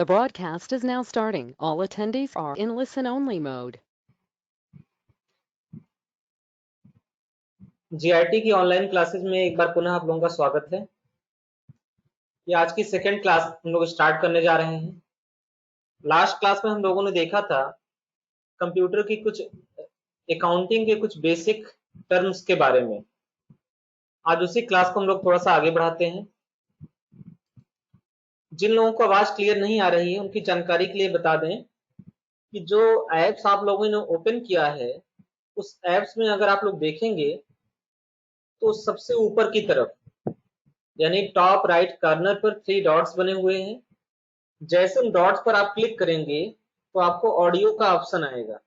The broadcast is now starting. All attendees are in listen-only mode. GIT की online classes में एक बार पुनः आप लोगों का स्वागत है। ये आज की सेकेंड क्लास हम लोग स्टार्ट करने जा रहे हैं। लास्ट क्लास में हम लोगों ने देखा था कंप्यूटर की कुछ अकाउंटिंग के कुछ बेसिक टर्म्स के बारे में। आज उसी क्लास को हम लोग थोड़ा सा आगे बढ़ाते हैं। जिन लोगों को आवाज क्लियर नहीं आ रही है उनकी जानकारी के लिए बता दें कि जो एप्स आप लोगों ने ओपन किया है उस एप्स में अगर आप लोग देखेंगे तो सबसे ऊपर की तरफ यानी टॉप राइट कॉर्नर पर 3 डॉट्स बने हुए हैं। जैसे उन डॉट्स पर आप क्लिक करेंगे तो आपको ऑडियो का ऑप्शन आएगा।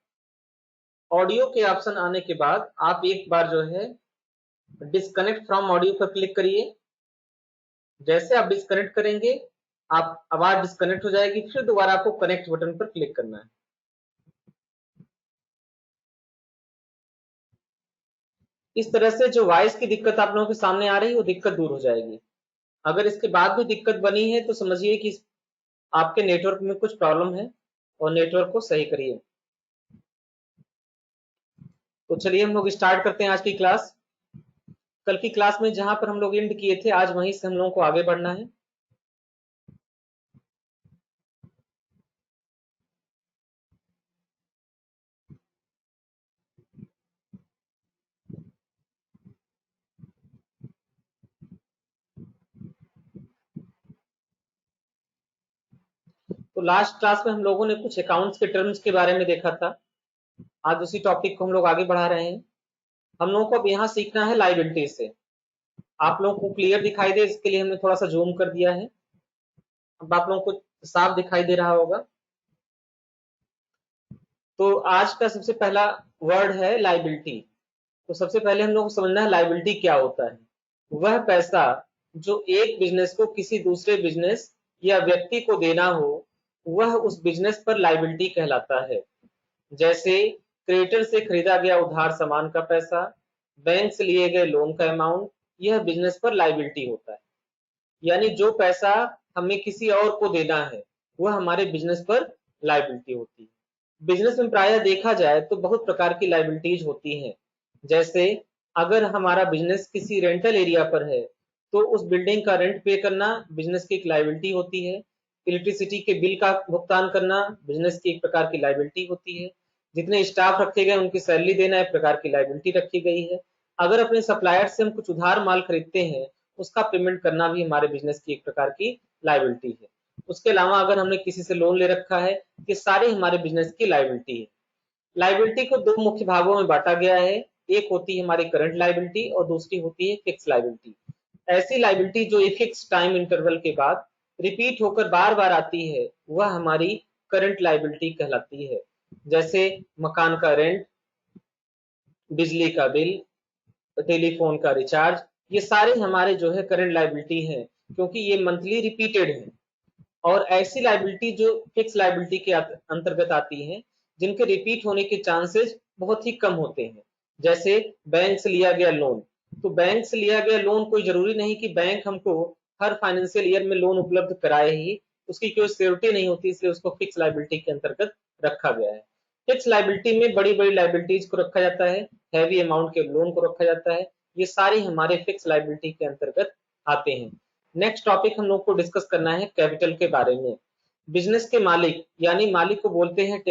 ऑडियो के ऑप्शन आने के बाद आप एक बार जो है डिस्कनेक्ट फ्रॉम ऑडियो पर क्लिक करिए। जैसे आप डिस्कनेक्ट करेंगे आप आवाज डिस्कनेक्ट हो जाएगी, फिर दोबारा आपको कनेक्ट बटन पर क्लिक करना है। इस तरह से जो वॉइस की दिक्कत आप लोगों के सामने आ रही है वो दिक्कत दूर हो जाएगी। अगर इसके बाद भी दिक्कत बनी है तो समझिए कि आपके नेटवर्क में कुछ प्रॉब्लम है और नेटवर्क को सही करिए। तो चलिए हम लोग स्टार्ट करते हैं आज की क्लास। कल की क्लास में जहां पर हम लोग एंड किए थे आज वहीं से हम लोगों को आगे बढ़ना है। तो लास्ट क्लास में हम लोगों ने कुछ अकाउंट्स के टर्म्स के बारे में देखा था। आज उसी टॉपिक को हम लोग आगे बढ़ा रहे हैं। हम लोगों को अब यहाँ सीखना है लायबिलिटी से। आप लोगों को क्लियर दिखाई दे इसके लिए हमने थोड़ा सा जूम कर दिया है। अब आप लोगों को साफ दिखाई दे रहा होगा। तो आज का सबसे पहला वर्ड है लायबिलिटी। तो सबसे पहले हम लोग को समझना है लायबिलिटी क्या होता है। वह पैसा जो एक बिजनेस को किसी दूसरे बिजनेस या व्यक्ति को देना हो वह उस बिजनेस पर लायबिलिटी कहलाता है। जैसे क्रेडिटर से खरीदा गया उधार सामान का पैसा, बैंक से लिए गए लोन का अमाउंट, यह बिजनेस पर लायबिलिटी होता है। यानी जो पैसा हमें किसी और को देना है वह हमारे बिजनेस पर लायबिलिटी होती है। बिजनेस में प्रायः देखा जाए तो बहुत प्रकार की लायबिलिटीज होती हैं। जैसे अगर हमारा बिजनेस किसी रेंटल एरिया पर है तो उस बिल्डिंग का रेंट पे करना बिजनेस की एक लायबिलिटी होती है। इलेक्ट्रिसिटी के बिल का भुगतान करना बिजनेस की एक प्रकार की लायबिलिटी होती है। जितने स्टाफ रखे गए उनकी सैलरी देना एक प्रकार की लायबिलिटी रखी गई है। अगर अपने सप्लायर से हम कुछ उधार माल खरीदते हैं उसका पेमेंट करना भी हमारे बिजनेस की एक प्रकार की लायबिलिटी है। उसके अलावा अगर हमने किसी से लोन ले रखा है ये सारे हमारे बिजनेस की लायबिलिटी है। लायबिलिटी को दो मुख्य भागों में बांटा गया है। एक होती है हमारी करंट लायबिलिटी और दूसरी होती है फिक्स लायबिलिटी। ऐसी लायबिलिटी जो एक फिक्स टाइम इंटरवल के बाद रिपीट होकर बार बार आती है वह हमारी करंट लायबिलिटी कहलाती है। जैसे मकान का रेंट, बिजली का बिल, टेलीफोन का रिचार्ज, ये सारे हमारे जो है करंट लायबिलिटी है क्योंकि ये मंथली रिपीटेड है। और ऐसी लायबिलिटी जो फिक्स लायबिलिटी के अंतर्गत आती है जिनके रिपीट होने के चांसेस बहुत ही कम होते हैं। जैसे बैंक से लिया गया लोन। तो बैंक से लिया गया लोन कोई जरूरी नहीं कि बैंक हमको हर फाइनेंशियल ईयर में लोन उपलब्ध कराए ही, उसकी कोई सिक्योरिटी नहीं होती, इसलिए उसको फिक्स लायबिलिटी के अंतर्गत रखा गया है। फिक्स लायबिलिटी में बड़ी बड़ी लायबिलिटीज को रखा जाता है, हैवी अमाउंट के लोन को रखा जाता है। ये सारी हमारे फिक्स लायबिलिटी के अंतर्गत आते हैं। नेक्स्ट टॉपिक हम लोग को डिस्कस करना है कैपिटल के बारे में। बिजनेस के मालिक यानी मालिक को बोलते हैं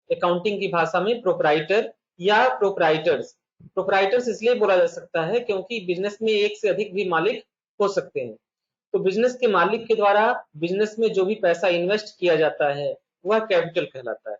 अकाउंटिंग की भाषा में प्रोपराइटर या प्रोपराइटर्स। प्रोपराइटर्स इसलिए बोला जा सकता है क्योंकि बिजनेस में एक से अधिक भी मालिक हो सकते हैं। तो बिजनेस के मालिक के द्वारा बिजनेस में जो भी पैसा इन्वेस्ट किया जाता है वह कैपिटल कहलाता है।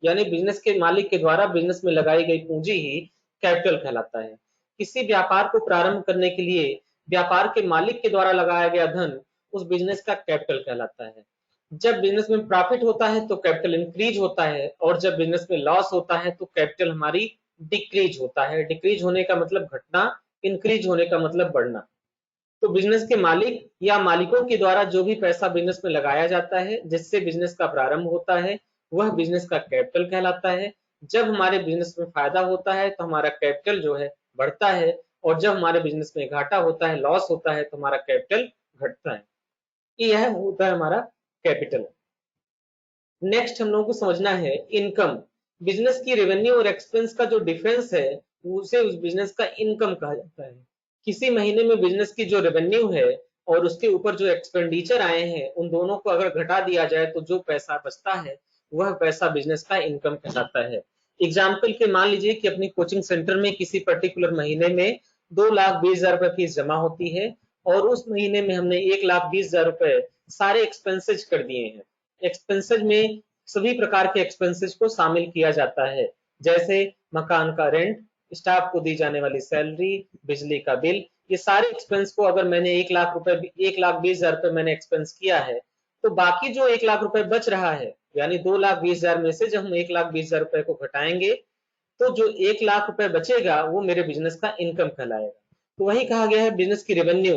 यानी बिजनेस के मालिक के द्वारा बिजनेस में लगाई गई पूंजी ही कैपिटल कहलाता है। किसी व्यापार को प्रारंभ करने के लिए व्यापार के मालिक के द्वारा लगाया गया धन उस बिजनेस का कैपिटल कहलाता है। जब बिजनेस में प्रॉफिट होता है तो कैपिटल इंक्रीज होता है और जब बिजनेस में लॉस होता है तो कैपिटल हमारी डिक्रीज होता है। डिक्रीज होने का मतलब घटना, इंक्रीज होने का मतलब बढ़ना। तो बिजनेस के मालिक या मालिकों के द्वारा जो भी पैसा बिजनेस में लगाया जाता है जिससे बिजनेस का प्रारंभ होता है वह बिजनेस का कैपिटल कहलाता है। जब हमारे बिजनेस में फायदा होता है तो हमारा कैपिटल जो है बढ़ता है और जब हमारे बिजनेस में घाटा होता है, लॉस होता है तो हमारा कैपिटल घटता है। यह होता है हमारा कैपिटल। नेक्स्ट हम लोगों को समझना है इनकम। बिजनेस की रेवेन्यू और एक्सपेंस का जो डिफरेंस है उसे उस बिजनेस का इनकम कहा जाता है। किसी महीने में बिजनेस की जो रेवेन्यू है और उसके ऊपर जो एक्सपेंडिचर आए हैं उन दोनों को अगर घटा दिया जाए तो जो पैसा बचता है वह पैसा बिजनेस का इनकम कहलाता है। एग्जाम्पल के मान लीजिए कि अपनी कोचिंग सेंटर में किसी पर्टिकुलर महीने में 2,20,000 रुपए फीस जमा होती है और उस महीने में हमने 1,20,000 रुपए सारे एक्सपेंसेज कर दिए हैं। एक्सपेंसेज में सभी प्रकार के एक्सपेंसेज को शामिल किया जाता है, जैसे मकान का रेंट, स्टाफ को दी जाने वाली सैलरी, बिजली का बिल। ये सारे एक्सपेंस को अगर मैंने 1,20,000 रुपए मैंने एक्सपेंस किया है तो बाकी जो 1,00,000 रुपए बच रहा है यानी 2,20,000 में से जब हम 1,20,000 रुपए को घटाएंगे तो जो 1,00,000 रुपए बचेगा वो मेरे बिजनेस का इनकम कहलाएगा। तो वही कहा गया है बिजनेस की रेवेन्यू।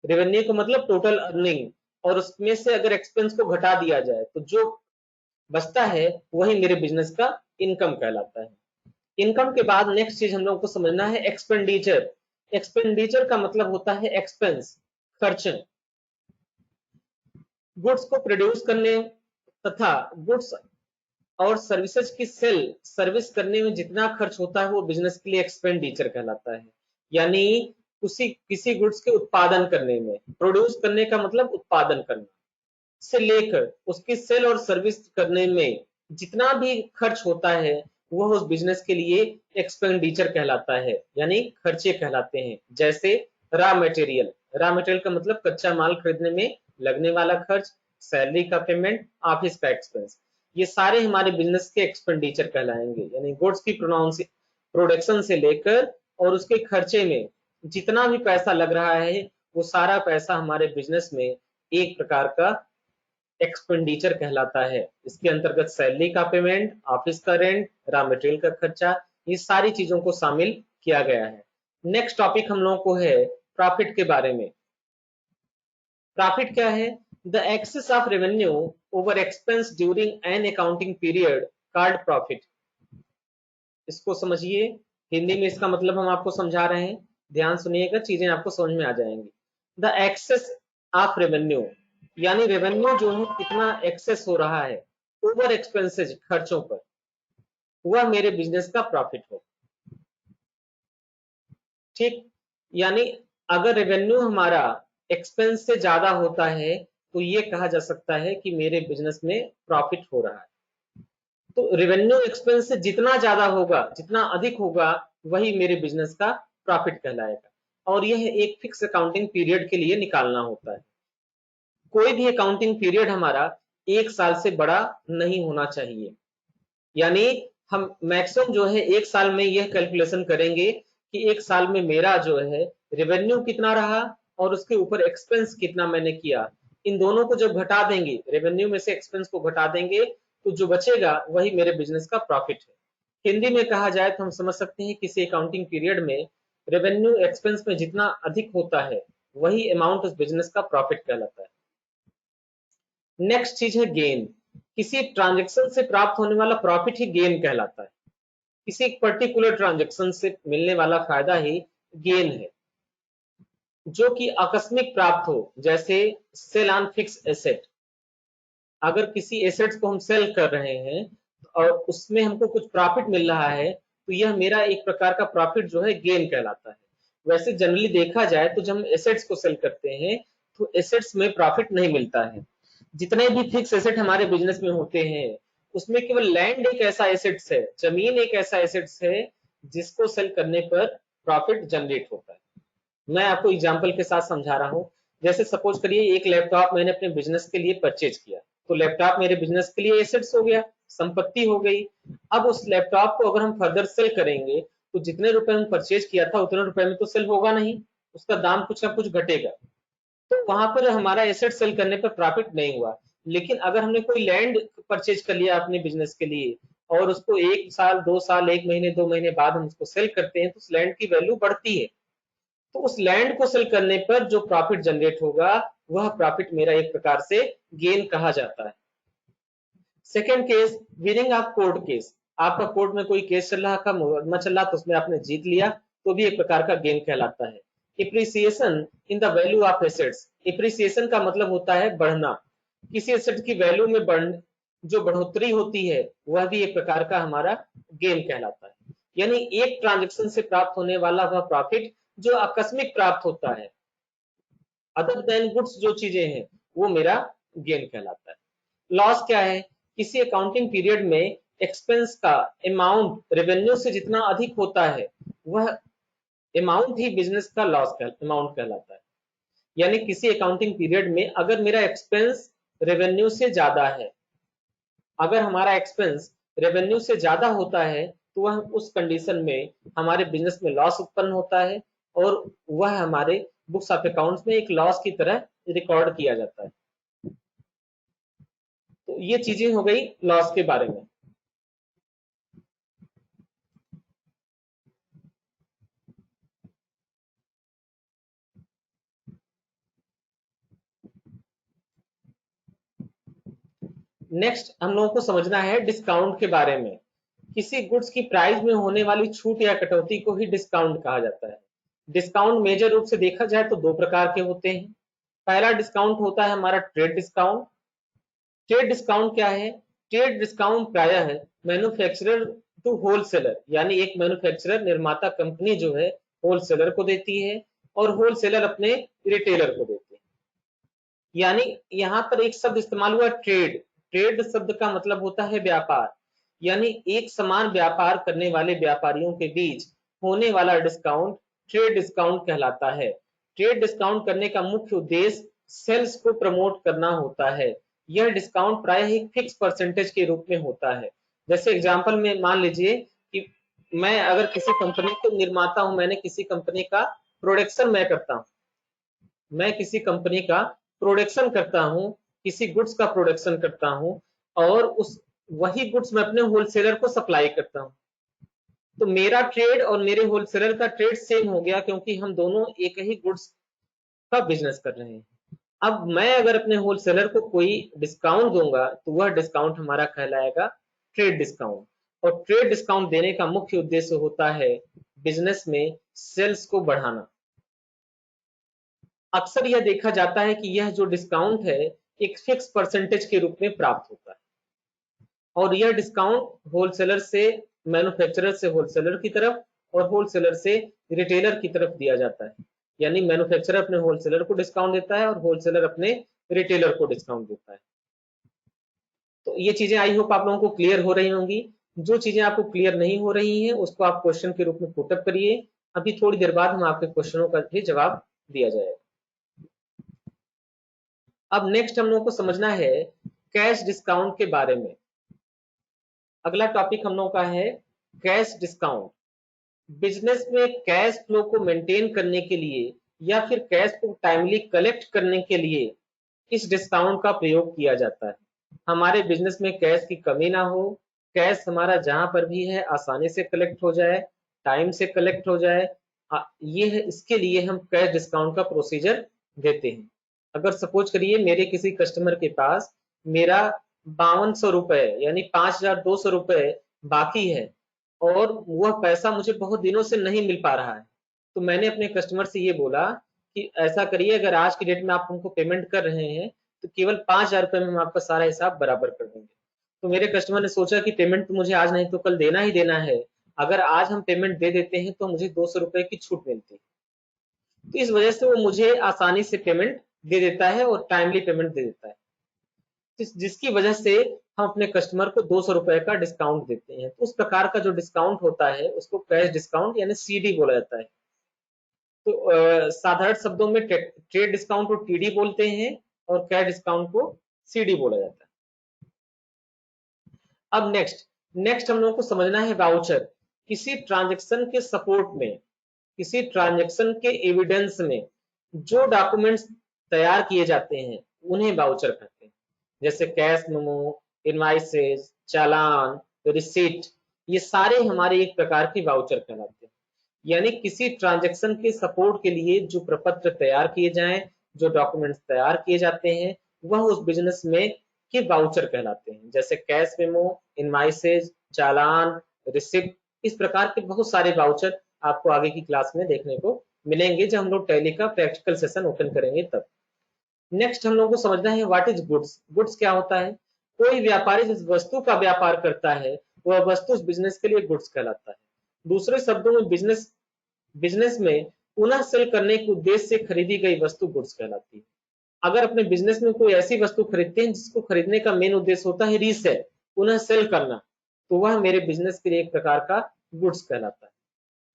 रेवेन्यू का मतलब टोटल अर्निंग, और उसमें से अगर एक्सपेंस को घटा दिया जाए तो जो बचता है वही मेरे बिजनेस का इनकम कहलाता है। इनकम के बाद नेक्स्ट चीज हम लोगों को समझना है एक्सपेंडिचर। एक्सपेंडिचर का मतलब होता है एक्सपेंस, खर्च। गुड्स को प्रोड्यूस करने तथा गुड्स और सर्विसेज की सेल सर्विस करने में जितना खर्च होता है वो बिजनेस के लिए एक्सपेंडिचर कहलाता है। यानी उसी किसी गुड्स के उत्पादन करने में, प्रोड्यूस करने का मतलब उत्पादन करना, से लेकर उसकी सेल और सर्विस करने में जितना भी खर्च होता है वह उस बिजनेस के लिए एक्सपेंडिचर कहलाता है, यानी खर्चे कहलाते हैं। जैसे रॉ मटेरियल, रॉ मटेरियल का मतलब कच्चा माल खरीदने में लगने वाला खर्च, सैलरी का पेमेंट, ऑफिस का एक्सपेंस, ये सारे हमारे बिजनेस के एक्सपेंडिचर कहलाएंगे। यानी गुड्स की प्रोडक्शन से लेकर और उसके खर्चे में जितना भी पैसा लग रहा है वो सारा पैसा हमारे बिजनेस में एक प्रकार का एक्सपेंडिचर कहलाता है। इसके अंतर्गत सैलरी का पेमेंट, ऑफिस का रेंट, रॉ मटेरियल का खर्चा, ये सारी चीजों को शामिल किया गया है। नेक्स्ट टॉपिक हम लोगों को है प्रॉफिट के बारे में। प्रॉफिट क्या है? The excess of revenue over expense during an accounting period called profit. इसको समझिए, हिंदी में इसका मतलब हम आपको समझा रहे हैं, ध्यान सुनिएगा, चीजें आपको समझ में आ जाएंगी। द एक्सेस ऑफ रेवेन्यू यानी रेवेन्यू जो है कितना एक्सेस हो रहा है ओवर एक्सपेंसेस, खर्चों पर, वह मेरे बिजनेस का प्रॉफिट हो। ठीक, यानी अगर रेवेन्यू हमारा एक्सपेंस से ज्यादा होता है तो ये कहा जा सकता है कि मेरे बिजनेस में प्रॉफिट हो रहा है। तो रेवेन्यू एक्सपेंस से जितना ज्यादा होगा, जितना अधिक होगा, वही मेरे बिजनेस का प्रॉफिट कहलाएगा। और यह एक फिक्स अकाउंटिंग पीरियड के लिए निकालना होता है। कोई भी अकाउंटिंग पीरियड हमारा 1 साल से बड़ा नहीं होना चाहिए। यानी हम मैक्सिमम जो है 1 साल में यह कैलकुलेशन करेंगे कि 1 साल में मेरा जो है रेवेन्यू कितना रहा और उसके ऊपर एक्सपेंस कितना मैंने किया। इन दोनों को जब घटा देंगे, रेवेन्यू में से एक्सपेंस को घटा देंगे, तो जो बचेगा वही मेरे बिजनेस का प्रॉफिट है। हिंदी में कहा जाए तो हम समझ सकते हैं किसी अकाउंटिंग पीरियड में रेवेन्यू एक्सपेंस में जितना अधिक होता है वही अमाउंट उस बिजनेस का प्रॉफिट कहलाता है। नेक्स्ट चीज है गेन। किसी ट्रांजेक्शन से प्राप्त होने वाला प्रॉफिट ही गेन कहलाता है। किसी पर्टिकुलर ट्रांजेक्शन से मिलने वाला फायदा ही गेन है, जो कि आकस्मिक प्राप्त हो, जैसे सेल ऑन फिक्स एसेट। अगर किसी एसेट्स को हम सेल कर रहे हैं और उसमें हमको कुछ प्रॉफिट मिल रहा है तो यह मेरा एक प्रकार का प्रॉफिट जो है गेन कहलाता है। वैसे जनरली देखा जाए तो जब हम एसेट्स को सेल करते हैं तो एसेट्स में प्रॉफिट नहीं मिलता है। जितने भी फिक्स एसेट हमारे बिजनेस में होते हैं उसमें केवल लैंड एक ऐसा एसेट्स है, जमीन एक ऐसा एसेट्स है जिसको सेल करने पर प्रॉफिट जनरेट होता है। मैं आपको एग्जांपल के साथ समझा रहा हूँ। जैसे सपोज करिए एक लैपटॉप मैंने अपने बिजनेस के लिए परचेज किया, तो लैपटॉप मेरे बिजनेस के लिए एसेट्स हो गया, संपत्ति हो गई। अब उस लैपटॉप को अगर हम फर्दर सेल करेंगे तो जितने रुपए हम परचेज किया था उतने रुपए में तो सेल होगा नहीं, उसका दाम कुछ ना कुछ घटेगा, तो वहां पर हमारा एसेट सेल करने पर प्रॉफिट नहीं हुआ। लेकिन अगर हमने कोई लैंड परचेज कर लिया अपने बिजनेस के लिए और उसको 1 साल 2 साल 1 महीने 2 महीने बाद हम उसको सेल करते हैं तो उस लैंड की वैल्यू बढ़ती है। तो उस लैंड को सेल करने पर जो प्रॉफिट जनरेट होगा वह प्रॉफिट मेरा एक प्रकार से गेन कहा जाता है। Second case, winning of court case. आपका कोर्ट में कोई केस चल रहा था, मुकदमा चल रहा, तो उसमें आपने जीत लिया तो भी एक प्रकार का गेन कहलाता है। Appreciation in the value of assets. Appreciation का मतलब होता है बढ़ना, किसी एसेट की वैल्यू में जो बढ़ोतरी होती है वह भी एक प्रकार का हमारा गेन कहलाता है। यानी एक ट्रांजेक्शन से प्राप्त होने वाला वह प्रॉफिट जो आकस्मिक प्राप्त होता है, अदर देन गुड्स जो चीजें हैं, वो मेरा गेन कहलाता है। लॉस क्या है? किसी अकाउंटिंग पीरियड में एक्सपेंस का अमाउंट रेवेन्यू से जितना अधिक होता है, वह अमाउंट ही बिजनेस का लॉस अमाउंट कहलाता है। यानी किसी अकाउंटिंग पीरियड में अगर मेरा एक्सपेंस रेवेन्यू से ज्यादा है, अगर हमारा एक्सपेंस रेवेन्यू से ज्यादा होता है, तो वह उस कंडीशन में हमारे बिजनेस में लॉस उत्पन्न होता है और वह हमारे बुक्स ऑफ अकाउंट्स में एक लॉस की तरह रिकॉर्ड किया जाता है। तो ये चीजें हो गई लॉस के बारे में। नेक्स्ट हम लोगों को समझना है डिस्काउंट के बारे में। किसी गुड्स की प्राइस में होने वाली छूट या कटौती को ही डिस्काउंट कहा जाता है। डिस्काउंट मेजर रूप से देखा जाए तो दो प्रकार के होते हैं। पहला डिस्काउंट होता है हमारा ट्रेड डिस्काउंट। ट्रेड डिस्काउंट क्या है? ट्रेड डिस्काउंट प्रायः है मैन्युफैक्चरर टू होलसेलर, यानी एक मैन्युफैक्चरर निर्माता कंपनी जो है होलसेलर को देती है और होलसेलर अपने रिटेलर को देते हैं। यानी यहाँ पर एक शब्द इस्तेमाल हुआ ट्रेड। ट्रेड शब्द का मतलब होता है व्यापार, यानी एक समान व्यापार करने वाले व्यापारियों के बीच होने वाला डिस्काउंट ट्रेड डिस्काउंट कहलाता है। ट्रेड डिस्काउंट करने का मुख्य उद्देश्य सेल्स को प्रमोट करना होता है। यह डिस्काउंट प्रायः एक फिक्स परसेंटेज के रूप में होता है। जैसे एग्जांपल में मान लीजिए कि मैं अगर किसी कंपनी को निर्माता हूं, मैंने किसी कंपनी का प्रोडक्शन मैं करता हूं, मैं किसी कंपनी का प्रोडक्शन करता हूं, किसी गुड्स का प्रोडक्शन करता हूं और उस वही गुड्स मैं अपने होलसेलर को सप्लाई करता हूं, तो मेरा ट्रेड और मेरे होलसेलर का ट्रेड सेम हो गया क्योंकि हम दोनों एक ही गुड्स का बिजनेस कर रहे हैं। अब मैं अगर अपने होलसेलर को कोई डिस्काउंट दूंगा तो वह डिस्काउंट हमारा कहलाएगा ट्रेड डिस्काउंट। और ट्रेड डिस्काउंट देने का मुख्य उद्देश्य होता है बिजनेस में सेल्स को बढ़ाना। अक्सर यह देखा जाता है कि यह जो डिस्काउंट है एक फिक्स परसेंटेज के रूप में प्राप्त होता है और यह डिस्काउंट होलसेलर से मैन्युफैक्चरर से होलसेलर की तरफ और होलसेलर से रिटेलर की तरफ दिया जाता है। यानी मैन्युफैक्चरर अपने होलसेलर को डिस्काउंट देता है और होलसेलर अपने रिटेलर को डिस्काउंट देता है। तो ये चीजें आई होप आप लोगों को क्लियर हो रही होंगी। जो चीजें आपको क्लियर नहीं हो रही हैं उसको आप क्वेश्चन के रूप में पुटअप करिए। अभी थोड़ी देर बाद हम आपके क्वेश्चनों का भी जवाब दिया जाएगा। अब नेक्स्ट हम लोगों को समझना है कैश डिस्काउंट के बारे में। अगला टॉपिक हम लोगों का है कैश डिस्काउंट। बिजनेस में कैश फ्लो को मेंटेन करने के लिए या फिर कैश को टाइमली कलेक्ट करने के लिए इस डिस्काउंट का प्रयोग किया जाता है। हमारे बिजनेस में कैश की कमी ना हो, कैश हमारा जहां पर भी है आसानी से कलेक्ट हो जाए, टाइम से कलेक्ट हो जाए, ये है, इसके लिए हम कैश डिस्काउंट का प्रोसीजर देते हैं। अगर सपोज करिए मेरे किसी कस्टमर के पास मेरा 5200 रुपए यानी 5200 रुपए बाकी है और वह पैसा मुझे बहुत दिनों से नहीं मिल पा रहा है, तो मैंने अपने कस्टमर से ये बोला कि ऐसा करिए, अगर आज की डेट में आप हमको पेमेंट कर रहे हैं तो केवल 5000 रुपए में हम आपका सारा हिसाब बराबर कर देंगे। तो मेरे कस्टमर ने सोचा कि पेमेंट तो मुझे आज नहीं तो कल देना ही देना है, अगर आज हम पेमेंट दे देते हैं तो मुझे 200 रुपए की छूट मिलती है। तो इस वजह से वो मुझे आसानी से पेमेंट दे देता है और टाइमली पेमेंट दे देता है, जिसकी वजह से हम अपने कस्टमर को 200 रुपए का डिस्काउंट देते हैं। तो उस प्रकार का जो डिस्काउंट होता है उसको कैश डिस्काउंट यानी सीडी बोला जाता है। तो साधारण शब्दों में ट्रेड डिस्काउंट को टीडी बोलते हैं और कैश डिस्काउंट को सीडी बोला जाता है। अब नेक्स्ट हम लोगों को समझना है वाउचर। किसी ट्रांजेक्शन के सपोर्ट में, किसी ट्रांजेक्शन के एविडेंस में जो डॉक्यूमेंट्स तैयार किए जाते हैं उन्हें वाउचर कहते हैं। जैसे कैश मेमो, इनवाइसेज, चालान, रिसीट, ये सारे हमारे एक प्रकार के वाउचर कहलाते हैं। यानी किसी ट्रांजेक्शन के सपोर्ट के लिए जो प्रपत्र तैयार किए जाएं, जो डॉक्यूमेंट्स तैयार किए जाते हैं, वह उस बिजनेस में के वाउचर कहलाते हैं। जैसे कैश मेमो, इनवाइसेज, चालान, रिसिप्ट, इस प्रकार के बहुत सारे वाउचर आपको आगे की क्लास में देखने को मिलेंगे जब हम लोग टैली का प्रैक्टिकल सेशन ओपन करेंगे तब। नेक्स्ट हम लोगों को समझना है व्हाट इज गुड्स। गुड्स क्या होता है? कोई व्यापारी जिस वस्तु का व्यापार करता है वह वस्तु उस बिजनेस के लिए गुड्स कहलाता है। दूसरे शब्दों में बिजनेस में पुनः सेल करने के उद्देश्य से खरीदी गई वस्तु गुड्स कहलाती है। अगर अपने बिजनेस में कोई ऐसी वस्तु खरीदते हैं जिसको खरीदने का मेन उद्देश्य होता है रीसेल, पुनः सेल करना, तो वह मेरे बिजनेस के लिए एक प्रकार का गुड्स कहलाता है।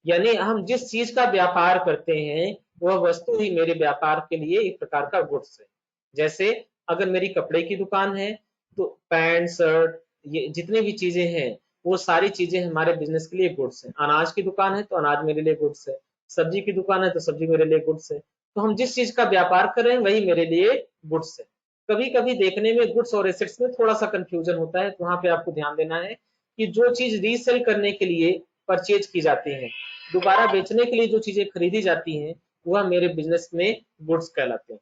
यानी हम जिस चीज का व्यापार करते हैं वह वस्तु ही मेरे व्यापार के लिए एक प्रकार का गुड्स है। जैसे अगर मेरी कपड़े की दुकान है तो पैंट शर्ट ये जितनी भी चीजें हैं वो सारी चीजें हमारे बिजनेस के लिए गुड्स है। अनाज की दुकान है तो अनाज मेरे लिए गुड्स है, सब्जी की दुकान है तो सब्जी मेरे लिए गुड्स है। तो हम जिस चीज का व्यापार कर रहे हैं वही मेरे लिए गुड्स है। कभी कभी देखने में गुड्स और एसेट्स में थोड़ा सा कंफ्यूजन होता है, तो वहां पे आपको ध्यान देना है कि जो चीज रीसेल करने के लिए परचेज की जाती है, दोबारा बेचने के लिए जो चीजें खरीदी जाती हैं वह मेरे बिजनेस में गुड्स कहलाते हैं।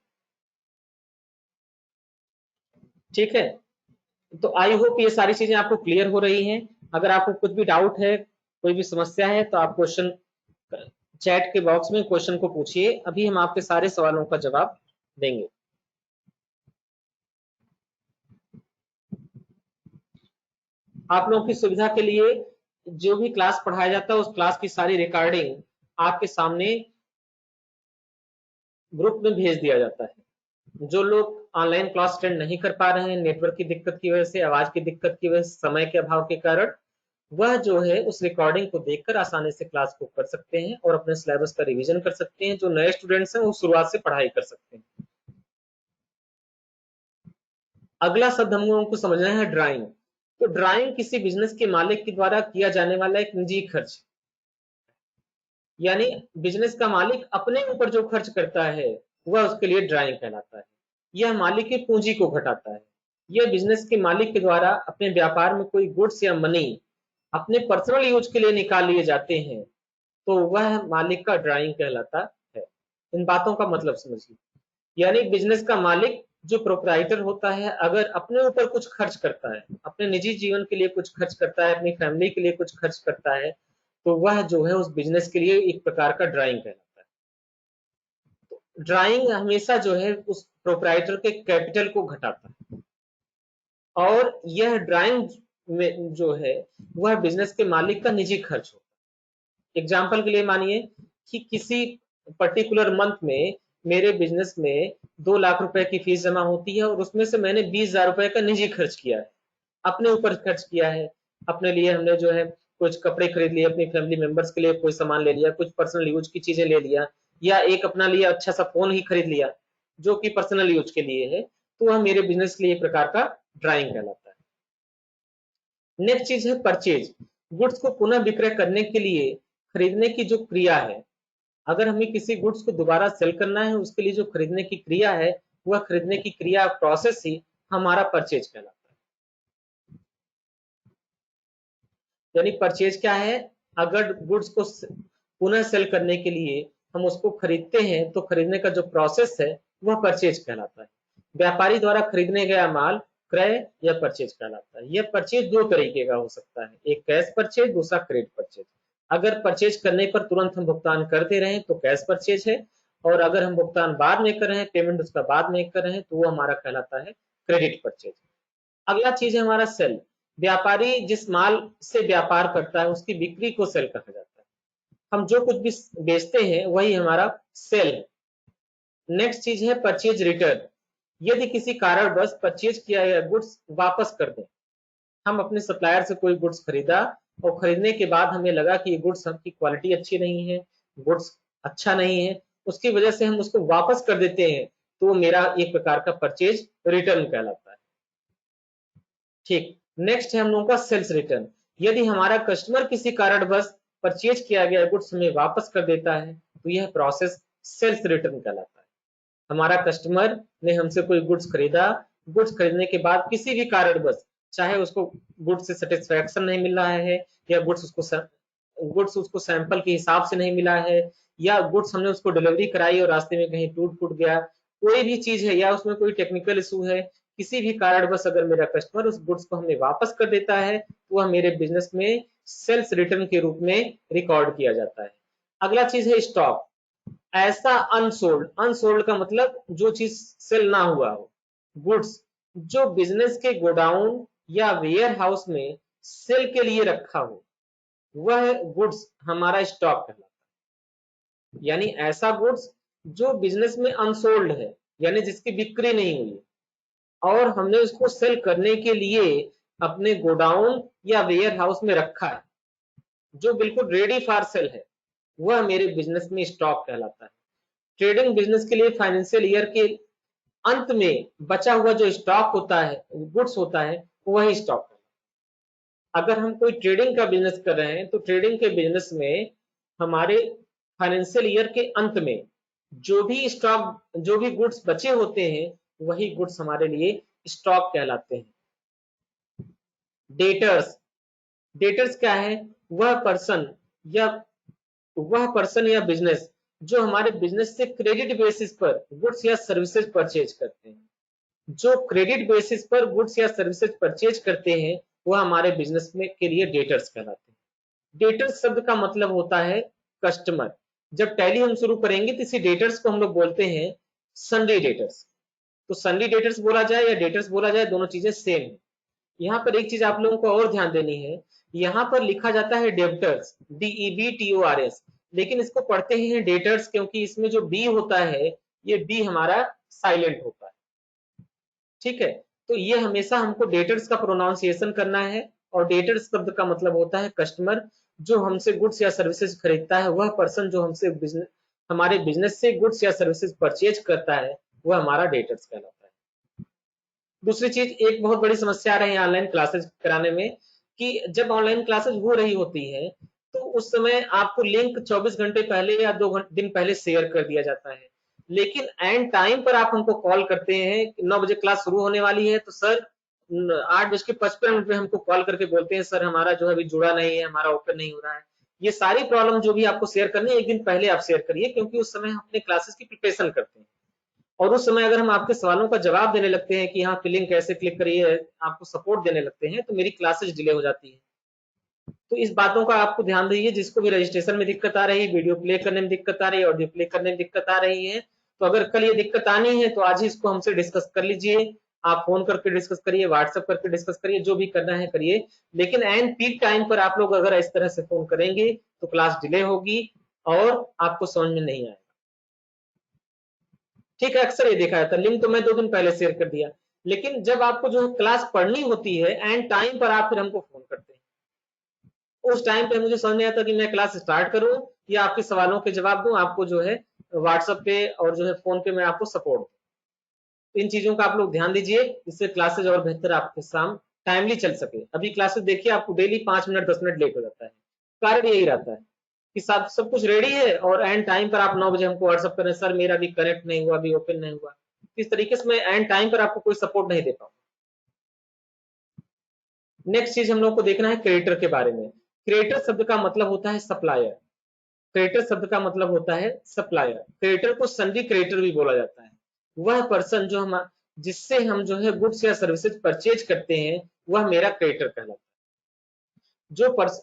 ठीक है, तो आई होप ये सारी चीजें आपको क्लियर हो रही हैं। अगर आपको कुछ भी डाउट है, कोई भी समस्या है, तो आप क्वेश्चन चैट के बॉक्स में क्वेश्चन को पूछिए, अभी हम आपके सारे सवालों का जवाब देंगे। आप लोगों की सुविधा के लिए जो भी क्लास पढ़ाया जाता है उस क्लास की सारी रिकॉर्डिंग आपके सामने ग्रुप में भेज दिया जाता है। जो लोग ऑनलाइन क्लास अटेंड नहीं कर पा रहे हैं नेटवर्क की दिक्कत की वजह से, आवाज की दिक्कत की वजह से, समय के अभाव के कारण, वह जो है उस रिकॉर्डिंग को देखकर आसानी से क्लास को कर सकते हैं और अपने सिलेबस का रिवीजन कर सकते हैं। जो नए स्टूडेंट्स हैं वो शुरुआत से पढ़ाई कर सकते हैं। अगला शब्द हम लोगों को समझना है ड्राइंग। तो ड्राइंग किसी बिजनेस के मालिक के द्वारा किया जाने वाला एक निजी खर्च, यानी बिजनेस का मालिक अपने ऊपर जो खर्च करता है वह उसके लिए ड्राइंग कहलाता है। यह मालिक की पूंजी को घटाता है। यह बिजनेस के मालिक के द्वारा अपने व्यापार में कोई गुड्स या मनी अपने पर्सनल यूज के लिए निकाल लिए जाते हैं तो वह मालिक का ड्राइंग कहलाता है। इन बातों का मतलब समझिए, यानी बिजनेस का मालिक जो प्रोप्राइटर होता है अगर अपने ऊपर कुछ खर्च करता है, अपने निजी जीवन के लिए कुछ खर्च करता है, अपनी फैमिली के लिए कुछ खर्च करता है, तो वह जो है उस बिजनेस के लिए एक प्रकार का ड्राइंग कहलाता है। तो ड्राइंग हमेशा जो है उस प्रोप्राइटर के कैपिटल को घटाता है और यह ड्राइंग में जो है वह बिजनेस के मालिक का निजी खर्च होता है। एग्जाम्पल के लिए मानिए कि किसी पर्टिकुलर मंथ में मेरे बिजनेस में 2 लाख रुपए की फीस जमा होती है और उसमें से मैंने 20,000 रुपए का निजी खर्च किया है, अपने ऊपर खर्च किया है। अपने लिए हमने जो है कुछ कपड़े खरीद लिए, अपनी फैमिली मेंबर्स के लिए कोई सामान ले लिया, कुछ पर्सनल यूज की चीजें ले लिया, या एक अपना लिए अच्छा सा फोन ही खरीद लिया जो कि पर्सनल यूज के लिए है, तो वह मेरे बिजनेस के लिए एक प्रकार का ड्राइंग कहलाता है। नेक्स्ट चीज है परचेज। गुड्स को पुनः विक्रय करने के लिए खरीदने की जो क्रिया है, अगर हमें किसी गुड्स को दोबारा सेल करना है उसके लिए जो खरीदने की क्रिया है वह खरीदने की क्रिया प्रोसेस ही हमारा परचेज कहलाता है। यानी परचेज क्या है, अगर गुड्स को पुनः सेल करने के लिए हम उसको खरीदते हैं तो खरीदने का जो प्रोसेस है वह परचेज कहलाता है। व्यापारी द्वारा खरीदने गया माल क्रय या परचेज कहलाता है। यह परचेज दो तरीके का हो सकता है, एक कैश परचेज, दूसरा क्रेडिट परचेज। अगर परचेज करने पर तुरंत हम भुगतान कर दे रहे हैं तो कैश परचेज है, और अगर हम भुगतान बाद में कर रहे हैं, पेमेंट उसका बाद में कर रहे हैं, तो वो हमारा कहलाता है क्रेडिट परचेज। अगला चीज है हमारा सेल। व्यापारी जिस माल से व्यापार करता है उसकी बिक्री को सेल कहा जाता है। हम जो कुछ भी बेचते हैं वही हमारा सेल है। नेक्स्ट चीज है परचेज रिटर्न। यदि किसी कारणवश परचेज किया गया गुड्स वापस कर दें, हम अपने सप्लायर से कोई गुड्स खरीदा और खरीदने के बाद हमें लगा कि ये गुड्स की क्वालिटी अच्छी नहीं है, गुड्स अच्छा नहीं है, उसकी वजह से हम उसको वापस कर देते हैं, तो मेरा एक प्रकार का परचेज रिटर्न कहलाता है। ठीक, नेक्स्ट है हम लोगों का सेल्स रिटर्न। यदि हमारा कस्टमर किसी कारणवश परचेज किया गया गुड्स हमें वापस कर देता है तो यह प्रोसेस सेल्स रिटर्न कहलाता है। हमारा कस्टमर ने हमसे कोई गुड्स खरीदा, गुड्स खरीदने के बाद किसी भी कारणवश, चाहे उसको गुड्स से सेटिस्फैक्शन नहीं मिल रहा है, या गुड्स उसको सैंपल के हिसाब से नहीं मिला है, या गुड्स हमने उसको डिलीवरी कराई और रास्ते में कहीं टूट फूट गया, कोई भी चीज है, या उसमें कोई टेक्निकल इशू है, किसी भी कारणवश अगर मेरा कस्टमर उस गुड्स को हमें वापस कर देता है तो वह मेरे बिजनेस में सेल्स रिटर्न के रूप में रिकॉर्ड किया जाता है। अगला चीज है स्टॉक। ऐसा अनसोल्ड, अनसोल्ड का मतलब जो चीज सेल ना हुआ हो, गुड्स जो बिजनेस के गोडाउन या वेयर हाउस में सेल के लिए रखा हो, वह गुड्स हमारा स्टॉक कहलाता है। यानी ऐसा गुड्स जो बिजनेस में अनसोल्ड है, यानी जिसकी बिक्री नहीं हुई और हमने उसको सेल करने के लिए अपने गोडाउन या वेयर हाउस में रखा है, जो बिल्कुल रेडी फॉर सेल है, वह मेरे बिजनेस में स्टॉक कहलाता है। ट्रेडिंग बिजनेस के लिए फाइनेंशियल ईयर के अंत में बचा हुआ जो स्टॉक होता है, गुड्स होता है, वही स्टॉक है। अगर हम कोई ट्रेडिंग का बिजनेस कर रहे हैं तो ट्रेडिंग के बिजनेस में हमारे फाइनेंशियल ईयर के अंत में जो भी स्टॉक, जो भी गुड्स बचे होते हैं, वही गुड्स हमारे लिए स्टॉक कहलाते हैं। डेटर्स, डेटर्स क्या है? या वह पर्सन या बिजनेस जो हमारे बिजनेस से क्रेडिट बेसिस पर गुड्स या सर्विसेज परचेज करते हैं। जो क्रेडिट बेसिस पर गुड्स या सर्विसेज परचेज करते हैं, वह हमारे बिजनेस में के लिए डेटर्स कहलाते हैं। डेटर्स शब्द का मतलब होता है कस्टमर। जब टैली हम शुरू करेंगे तो इसी डेटर्स को हम लोग बोलते हैं सन्डी डेटर्स। तो सन्डी डेटर्स बोला जाए या डेटर्स बोला जाए, दोनों चीजें सेम है। यहाँ पर एक चीज आप लोगों को और ध्यान देनी है, यहाँ पर लिखा जाता है डेब्टर्स, DEBTORS, लेकिन इसको पढ़ते हैं डेटर्स क्योंकि इसमें जो बी होता है, ये बी हमारा साइलेंट होता है। ठीक है, तो ये हमेशा हमको डेटर्स का प्रोनाउंसिएशन करना है। और डेटर्स शब्द का मतलब होता है कस्टमर। जो हमसे गुड्स या सर्विसेज खरीदता है, वह पर्सन जो हमसे हमारे बिजनेस से गुड्स या सर्विसेज परचेज करता है, वह हमारा डेटर्स कहलाता है। दूसरी चीज, एक बहुत बड़ी समस्या आ रही है ऑनलाइन क्लासेस कराने में, कि जब ऑनलाइन क्लासेस हो रही होती है तो उस समय आपको लिंक 24 घंटे पहले या 2 दिन पहले शेयर कर दिया जाता है, लेकिन एंड टाइम पर आप हमको कॉल करते हैं, 9 बजे क्लास शुरू होने वाली है, तो सर 8:55 पे हमको कॉल करके बोलते हैं सर हमारा जो है अभी जुड़ा नहीं है, हमारा ओपन नहीं हो रहा है। ये सारी प्रॉब्लम जो भी आपको शेयर करनी है, एक दिन पहले आप शेयर करिए, क्योंकि उस समय हम अपने क्लासेस की प्रिपरेशन करते हैं। और उस समय अगर हम आपके सवालों का जवाब देने लगते हैं कि यहाँ पे लिंक कैसे क्लिक करिए, आपको सपोर्ट देने लगते हैं, तो मेरी क्लासेस डिले हो जाती है। तो इस बातों का आपको ध्यान दीजिए। जिसको भी रजिस्ट्रेशन में दिक्कत आ रही है, वीडियो प्ले करने में दिक्कत आ रही है, ऑडियो प्ले करने में दिक्कत आ रही है, तो अगर कल ये दिक्कत आनी है तो आज ही इसको हमसे डिस्कस कर लीजिए। आप फोन करके डिस्कस करिए, व्हाट्सएप करके डिस्कस करिए, जो भी करना है करिए, लेकिन एंड पीक टाइम पर आप लोग अगर इस तरह से फोन करेंगे तो क्लास डिले होगी और आपको समझ में नहीं आएगा। ठीक है, अक्सर ये देखा जाता है, लिंक तो मैं 2 दिन पहले शेयर कर दिया, लेकिन जब आपको जो है क्लास पढ़नी होती है, एंड टाइम पर आप फिर हमको फोन करते हैं। उस टाइम पे मुझे समझ नहीं आता कि मैं क्लास स्टार्ट करूं या आपके सवालों के जवाब दूं, आपको जो है व्हाट्सएप पे और जो है फोन पे मैं आपको सपोर्ट दूं। इन चीजों का आप लोग ध्यान दीजिए, इससे क्लासेज और बेहतर आपके सामने टाइमली चल सके। अभी क्लासेस देखिए आपको डेली 5 मिनट 10 मिनट लेट हो जाता है, कारण यही रहता है कि सब कुछ रेडी है और एंड टाइम पर आप 9 बजे हमको व्हाट्सएप करें, सर मेरा भी कनेक्ट नहीं हुआ, अभी ओपन नहीं हुआ। इस तरीके से मैं एंड टाइम पर आपको कोई सपोर्ट नहीं दे पाऊंगा। नेक्स्ट चीज हम लोग को देखना है क्रिएटर के बारे में। क्रिएटर शब्द का मतलब होता है सप्लायर। क्रिएटर शब्द का मतलब होता है सप्लायर। क्रिएटर को संडी क्रिएटर भी बोला जाता है। वह पर्सन जो हम जिससे हम जो है गुड्स या सर्विसेज परचेज करते हैं, वह मेरा क्रिएटर कहलाता है।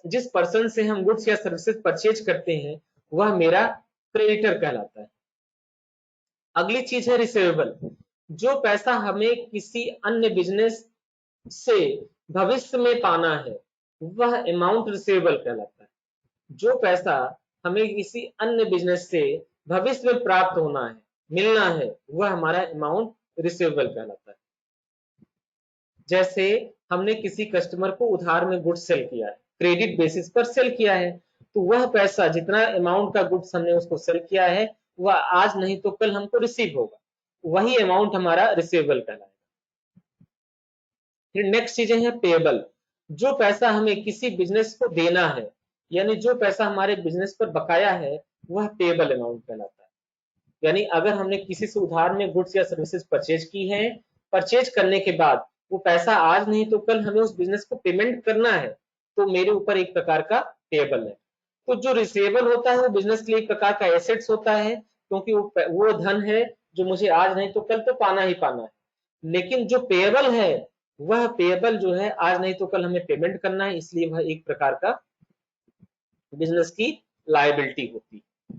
जिस पर्सन से हम गुड्स या सर्विसेज परचेज करते हैं, वह मेरा क्रेडिटर कहलाता है। अगली चीज है रिसीवेबल। जो पैसा हमें किसी अन्य बिजनेस से भविष्य में पाना है, वह अमाउंट रिसीवेबल कहलाता है। जो पैसा हमें किसी अन्य बिजनेस से भविष्य में प्राप्त होना है, मिलना है, वह हमारा अमाउंट रिसीवेबल कहलाता है। जैसे हमने किसी कस्टमर को उधार में गुड्स सेल किया है, क्रेडिट बेसिस पर सेल किया है, तो वह पैसा, जितना अमाउंट का गुड्स हमने उसको सेल किया है, वह आज नहीं तो कल हमको रिसीव होगा, वही अमाउंट हमारा रिसीवेबल कहलाएगा। फिर नेक्स्ट चीजें हैं पेएबल। जो पैसा हमें किसी बिजनेस को देना है, यानी जो पैसा हमारे बिजनेस पर बकाया है, वह पेएबल अमाउंट कहलाता है। यानी अगर हमने किसी से उधार में गुड्स या सर्विसेज परचेज की है, परचेज करने के बाद वो पैसा आज नहीं तो कल हमें उस बिजनेस को पेमेंट करना है, तो मेरे ऊपर एक प्रकार का पेएबल है। तो जो रिसीवेबल होता है वो बिजनेस के लिए एक प्रकार का एसेट्स होता है, क्योंकि वो धन है जो मुझे आज नहीं तो कल तो पाना ही पाना है। लेकिन जो पेएबल है, वह पेएबल जो है आज नहीं तो कल हमें पेमेंट करना है, इसलिए वह एक प्रकार का बिजनेस की लायबिलिटी होती है।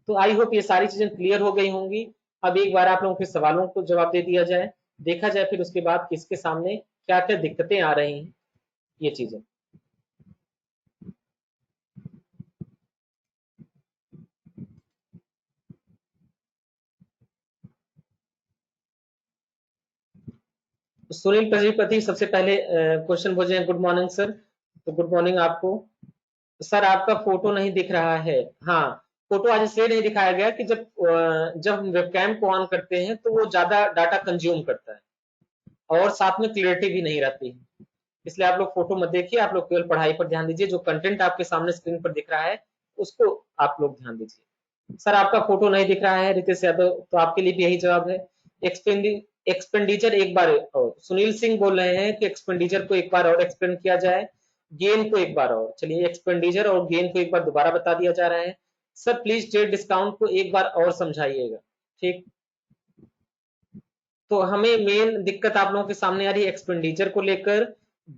तो आई होप ये सारी चीजें क्लियर हो गई होंगी। अब एक बार आप लोगों के सवालों को जवाब दे दिया जाए। देखा जाए फिर उसके बाद किसके सामने क्या क्या दिक्कतें आ रही हैं, ये चीजें। सुनील प्रजापति सबसे पहले क्वेश्चन पूछे हैं। Good morning sir. तो गुड मॉर्निंग आपको। सर आपका फोटो नहीं दिख रहा है। हाँ, फोटो आज इसलिए नहीं दिखाया गया कि जब हम वेबकैम को ऑन करते हैं तो वो ज्यादा डाटा कंज्यूम करता है और साथ में क्लियरिटी भी नहीं रहती है। इसलिए आप लोग फोटो मत देखिए, आप लोग केवल पढ़ाई पर ध्यान दीजिए। जो कंटेंट आपके सामने स्क्रीन पर दिख रहा है उसको आप लोग ध्यान दीजिए। सर आपका फोटो नहीं दिख रहा है रितेश यादव, तो आपके लिए भी यही जवाब है। एक्सपेंडिचर एक बार और, सुनील सिंह बोल रहे हैं कि एक्सपेंडिचर को एक बार और एक्सप्लेन किया जाए, गेन को एक बार और। चलिए, एक्सपेंडिचर और गेन को एक बार दोबारा बता दिया जा रहा है। सर प्लीज ट्रेड डिस्काउंट को एक बार और समझाइएगा। ठीक, तो हमें मेन दिक्कत आप लोगों के सामने आ रही है एक्सपेंडिचर को लेकर,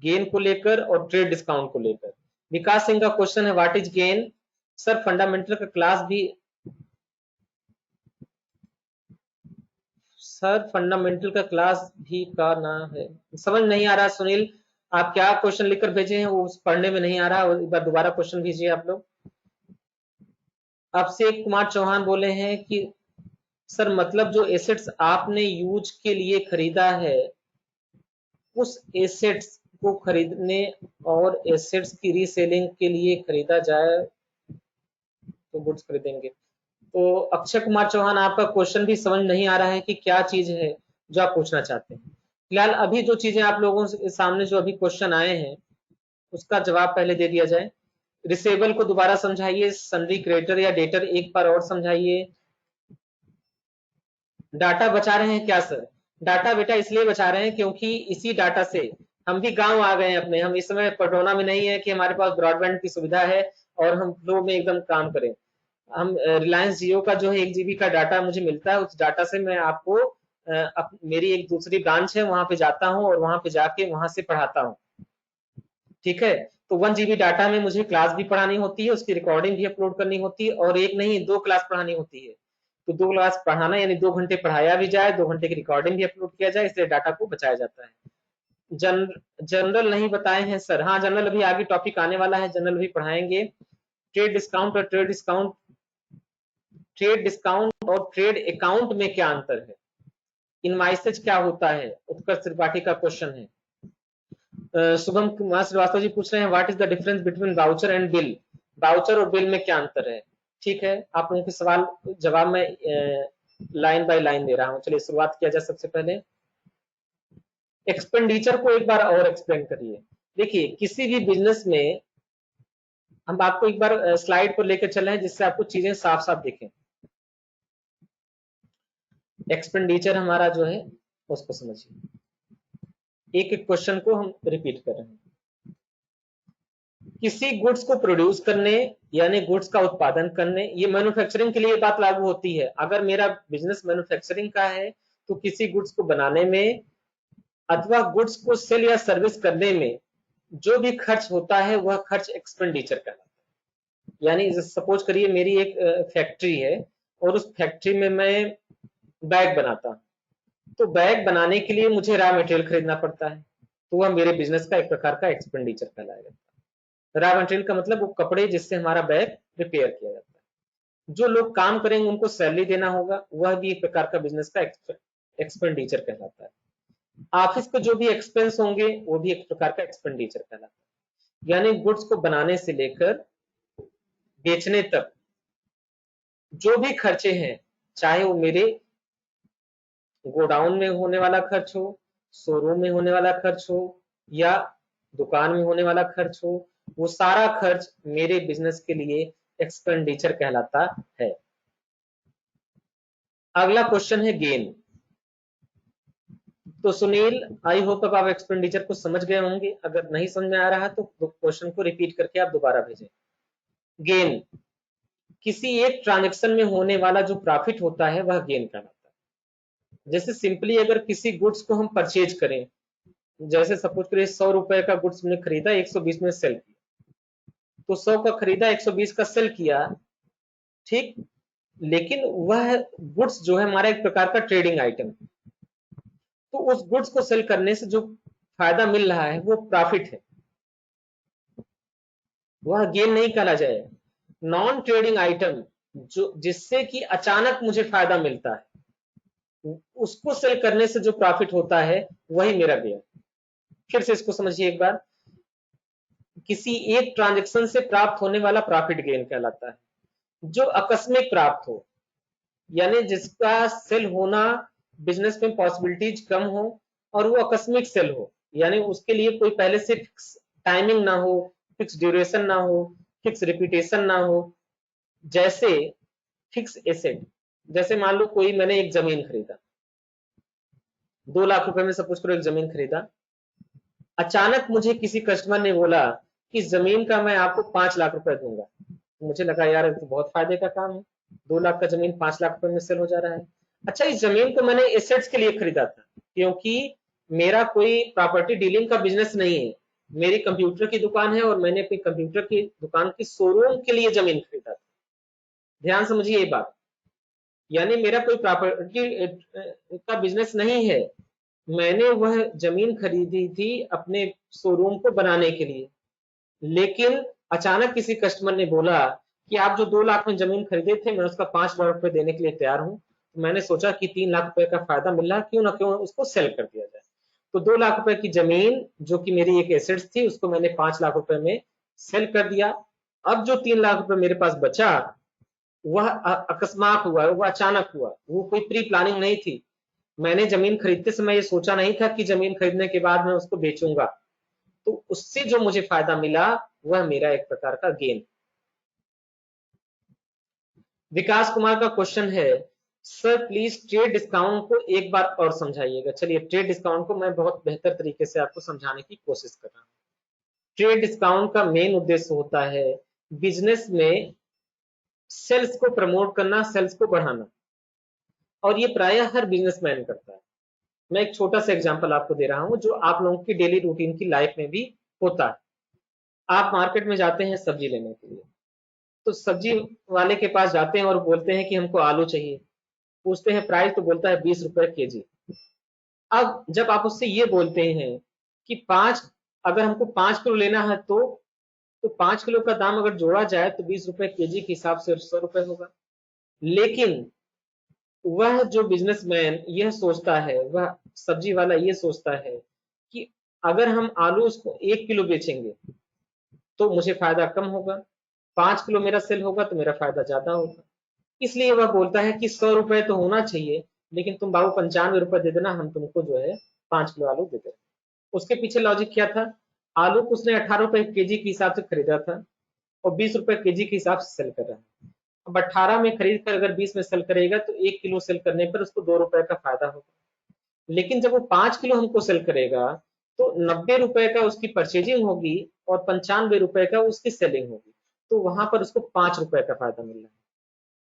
गेन को लेकर और ट्रेड डिस्काउंट को लेकर। विकास सिंह का क्वेश्चन है what is gain. Sir fundamental का क्लास भी, सर फंडामेंटल का क्लास भी का ना है, समझ नहीं आ रहा सुनील। आप क्या क्वेश्चन लिखकर भेजे हैं वो पढ़ने में नहीं आ रहा, एक बार दोबारा क्वेश्चन भेजिए आप लोग। अभिषेक कुमार चौहान बोले हैं कि सर मतलब जो एसेट्स आपने यूज के लिए खरीदा है उस एसेट्स को खरीदने और एसेट्स की रीसेलिंग के लिए खरीदा जाए तो गुड्स खरीदेंगे। तो अक्षय कुमार चौहान आपका क्वेश्चन भी समझ नहीं आ रहा है कि क्या चीज है जो आप पूछना चाहते हैं। फिलहाल अभी जो चीजें आप लोगों के सामने जो अभी क्वेश्चन आए हैं उसका जवाब पहले दे दिया जाए। रिसेबल को दोबारा समझाइए, सन्ड्री क्रेडिटर या डेटर एक बार और समझाइए। डाटा बचा रहे हैं क्या सर? डाटा बेटा इसलिए बचा रहे हैं क्योंकि इसी डाटा से हम भी गांव आ गए हैं अपने। हम इस समय पटौना में नहीं है कि हमारे पास ब्रॉडबैंड की सुविधा है और हम फ्लो में एकदम काम करें। हम रिलायंस जियो का जो है 1 GB का डाटा मुझे मिलता है, उस डाटा से मैं आपको मेरी एक दूसरी ब्रांच है वहां पे जाता हूँ और वहां पे जाके वहां से पढ़ाता हूँ। ठीक है, तो 1 GB डाटा में मुझे क्लास भी पढ़ानी होती है, उसकी रिकॉर्डिंग भी अपलोड करनी होती है और एक नहीं 2 क्लास पढ़ानी होती है। तो 2 क्लास पढ़ाना यानी 2 घंटे पढ़ाया भी जाए, 2 घंटे की रिकॉर्डिंग भी अपलोड किया जाए, इसलिए डाटा को बचाया जाता है। जनरल नहीं बताए हैं सर। हाँ, जनरल अभी आगे टॉपिक आने वाला है, जनरल भी पढ़ाएंगे। ट्रेड डिस्काउंट और ट्रेड डिस्काउंट और ट्रेड अकाउंट में क्या अंतर है? इनवाइसेज क्या होता है? उत्कर्ष त्रिपाठी का क्वेश्चन है। शुभम कुमार श्रीवास्तव जी पूछ रहे हैं what is the difference between voucher and bill. Voucher और बिल में क्या अंतर है? ठीक है, आप लोगों के सवाल जवाब में लाइन बाय लाइन दे रहा हूं। चलिए शुरुआत किया जाए। सबसे पहले एक्सपेंडिचर को एक बार और एक्सप्लेन करिए। देखिए, किसी भी बिजनेस में हम आपको एक बार स्लाइड पर लेकर चले हैं जिससे आपको चीजें साफ साफ दिखें। एक्सपेंडिचर हमारा जो है उसको समझिए। एक एक क्वेश्चन को हम रिपीट कर रहे हैं। किसी गुड्स को प्रोड्यूस करने यानी गुड्स का उत्पादन करने, ये मैन्युफैक्चरिंग के लिए बात लागू होती है। अगर मेरा बिजनेस मैन्युफैक्चरिंग का है तो किसी गुड्स को बनाने में अथवा गुड्स को सेल या सर्विस करने में जो भी खर्च होता है वह खर्च एक्सपेंडिचर कहलाता है। यानी सपोज करिए मेरी एक फैक्ट्री है और उस फैक्ट्री में मैं बैग बनाता हूं, तो बैग बनाने के लिए मुझे रॉ मटेरियल खरीदना पड़ता है, तो वह मेरे बिजनेस का एक प्रकार का एक्सपेंडिचर कहलाएगा। रॉ मटेरियल का मतलब वो कपड़े जिससे हमारा बैग रिपेयर किया जाता है। जो लोग काम करेंगे उनको सैलरी देना होगा, वह भी एक प्रकार का बिजनेस का एक्सपेंडिचर कहलाता है। ऑफिस के जो भी एक्सपेंस होंगे वो भी एक प्रकार का एक्सपेंडिचर कहलाता है। यानी गुड्स को बनाने से लेकर बेचने तक जो भी खर्चे हैं, चाहे वो मेरे गोडाउन में होने वाला खर्च हो, शोरूम में होने वाला खर्च हो या दुकान में होने वाला खर्च हो, वो सारा खर्च मेरे बिजनेस के लिए एक्सपेंडिचर कहलाता है। अगला क्वेश्चन है गेन। तो सुनील, आई होप अब आप एक्सपेंडिचर को समझ गए होंगे। अगर नहीं समझ में आ रहा तो क्वेश्चन को रिपीट करके आप दोबारा भेजें। गेन किसी एक ट्रांजेक्शन में होने वाला जो प्रॉफिट होता है वह गेन कहलाता है। जैसे सिंपली अगर किसी गुड्स को हम परचेज करें, जैसे सपोज करिए 100 रुपए का गुड्स हमने खरीदा, 120 में सेल किया, तो 100 का खरीदा, 120 का सेल किया, ठीक। लेकिन वह गुड्स जो है हमारा एक प्रकार का ट्रेडिंग आइटम है, तो उस गुड्स को सेल करने से जो फायदा मिल रहा है वो प्रॉफिट है, वह गेन नहीं कहा जाए। नॉन ट्रेडिंग आइटम जो जिससे कि अचानक मुझे फायदा मिलता है, उसको सेल करने से जो प्रॉफिट होता है वही मेरा गेन। फिर से इसको समझिए एक बार, किसी एक ट्रांजेक्शन से प्राप्त होने वाला प्रॉफिट गेन कहलाता है। जो आकस्मिक प्राप्त हो, यानी जिसका सेल होना बिजनेस में पॉसिबिलिटीज कम हो और वो आकस्मिक सेल हो, यानी उसके लिए कोई पहले से फिक्स टाइमिंग ना हो, फिक्स ड्यूरेशन ना हो, फिक्स रिपीटेशन ना हो। जैसे फिक्स एसेट, जैसे मान लो कोई मैंने एक जमीन खरीदा, 2 लाख रुपए में सपोज करो एक जमीन खरीदा। अचानक मुझे किसी कस्टमर ने बोला कि जमीन का मैं आपको 5 लाख रुपए दूंगा। मुझे लगा यार तो बहुत फायदे का काम है, 2 लाख का जमीन 5 लाख रुपए में सेल हो जा रहा है। अच्छा, इस जमीन को मैंने एसेट्स के लिए खरीदा था, क्योंकि मेरा कोई प्रॉपर्टी डीलिंग का बिजनेस नहीं है, मेरी कंप्यूटर की दुकान है और मैंने अपनी कंप्यूटर की दुकान की शोरूम के लिए जमीन खरीदा था। ध्यान समझिए ये बात, यानी मेरा कोई प्रॉपर्टी का बिजनेस नहीं है, मैंने वह जमीन खरीदी थी अपने शोरूम को बनाने के लिए। लेकिन अचानक किसी कस्टमर ने बोला कि आप जो 2 लाख में जमीन खरीदे थे, मैं उसका 5 लाख रुपए देने के लिए तैयार हूं। तो मैंने सोचा कि 3 लाख रुपए का फायदा मिल रहा, क्यों ना क्यों उसको सेल कर दिया जाए। तो 2 लाख रुपए की जमीन जो कि मेरी एक एसेट्स थी, उसको मैंने 5 लाख रुपए में सेल कर दिया। अब जो 3 लाख रुपए मेरे पास बचा, वह अकस्मात हुआ, वह अचानक हुआ, वो कोई प्री प्लानिंग नहीं थी। मैंने जमीन खरीदते समय ये सोचा नहीं था कि जमीन खरीदने के बाद मैं उसको बेचूंगा। तो उससे जो मुझे फायदा मिला वह मेरा एक प्रकार का गेन। विकास कुमार का क्वेश्चन है, सर प्लीज ट्रेड डिस्काउंट को एक बार और समझाइएगा। चलिए, ट्रेड डिस्काउंट को मैं बहुत बेहतर तरीके से आपको समझाने की कोशिश कर रहा हूँ। ट्रेड डिस्काउंट का मेन उद्देश्य होता है बिजनेस में सेल्स को प्रमोट करना, सेल्स को बढ़ाना, और ये प्रायः हर बिजनेसमैन करता है। मैं एक छोटा सा एग्जांपल आपको दे रहा हूं जो आप लोगों की डेली रूटीन की लाइफ में भी होता है। आप मार्केट में जाते हैं सब्जी लेने के लिए, तो सब्जी वाले के पास जाते हैं और बोलते हैं कि हमको आलू चाहिए। पूछते हैं प्राइस, तो बोलता है 20 रुपए kg। अब जब आप उससे ये बोलते हैं कि अगर हमको 5 किलो लेना है, तो 5 किलो का दाम अगर जोड़ा जाए तो 20 रुपए kg के हिसाब से 100 रुपए होगा। लेकिन वह जो बिजनेसमैन यह सोचता है, वह सब्जी वाला ये सोचता है कि अगर हम आलू उसको 1 किलो बेचेंगे तो मुझे फायदा कम होगा, 5 किलो मेरा सेल होगा तो मेरा फायदा ज्यादा होगा। इसलिए वह बोलता है कि 100 रुपए तो होना चाहिए, लेकिन तुम बाबू 95 रुपए दे देना, हम तुमको जो है 5 किलो आलू दे देंगे। उसके पीछे लॉजिक क्या था? आलू को उसने 18 रुपए kg के हिसाब से खरीदा था और 20 रुपए kg के हिसाब से सेल कर रहा है। अब 18 में खरीद कर अगर 20 में सेल करेगा तो 1 किलो सेल करने पर उसको 2 रुपए का फायदा होगा। लेकिन जब वो 5 किलो हमको सेल करेगा तो 90 रुपए का उसकी परचेजिंग होगी और 95 रुपए का उसकी सेलिंग होगी, तो वहां पर उसको 5 रुपए का फायदा मिल रहा है।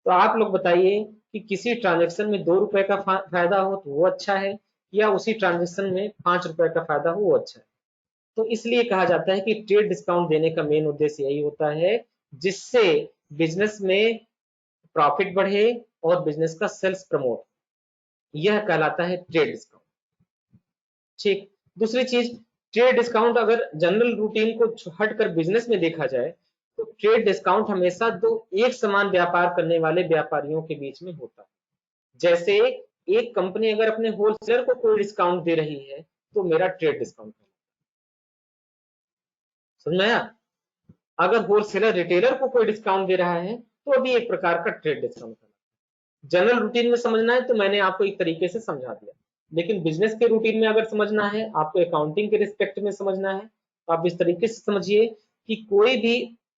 तो आप लोग बताइए कि किसी ट्रांजेक्शन में 2 रुपए का फायदा हो तो वो अच्छा है, या उसी ट्रांजेक्शन में 5 रुपए का फायदा हो वो अच्छा है। तो इसलिए कहा जाता है कि ट्रेड डिस्काउंट देने का मेन उद्देश्य यही होता है, जिससे बिजनेस में प्रॉफिट बढ़े और बिजनेस का सेल्स प्रमोट, यह कहलाता है ट्रेड डिस्काउंट। ठीक। दूसरी चीज, ट्रेड डिस्काउंट अगर जनरल रूटीन को हटकर बिजनेस में देखा जाए तो ट्रेड डिस्काउंट हमेशा दो एक समान व्यापार करने वाले व्यापारियों के बीच में होता है। जैसे एक कंपनी अगर अपने होलसेलर को कोई डिस्काउंट दे रही है तो मेरा ट्रेड डिस्काउंट है। समझ में आया? अगर होलसेलर रिटेलर को कोई डिस्काउंट दे रहा है तो अभी एक प्रकार का ट्रेड डिस्काउंट है। जनरल रूटीन में समझना है तो मैंने आपको एक तरीके से समझा दिया, लेकिन बिजनेस के रूटीन में अगर समझना है, आपको अकाउंटिंग के रिस्पेक्ट में समझना है, तो आप इस तरीके से समझिए कि कोई भी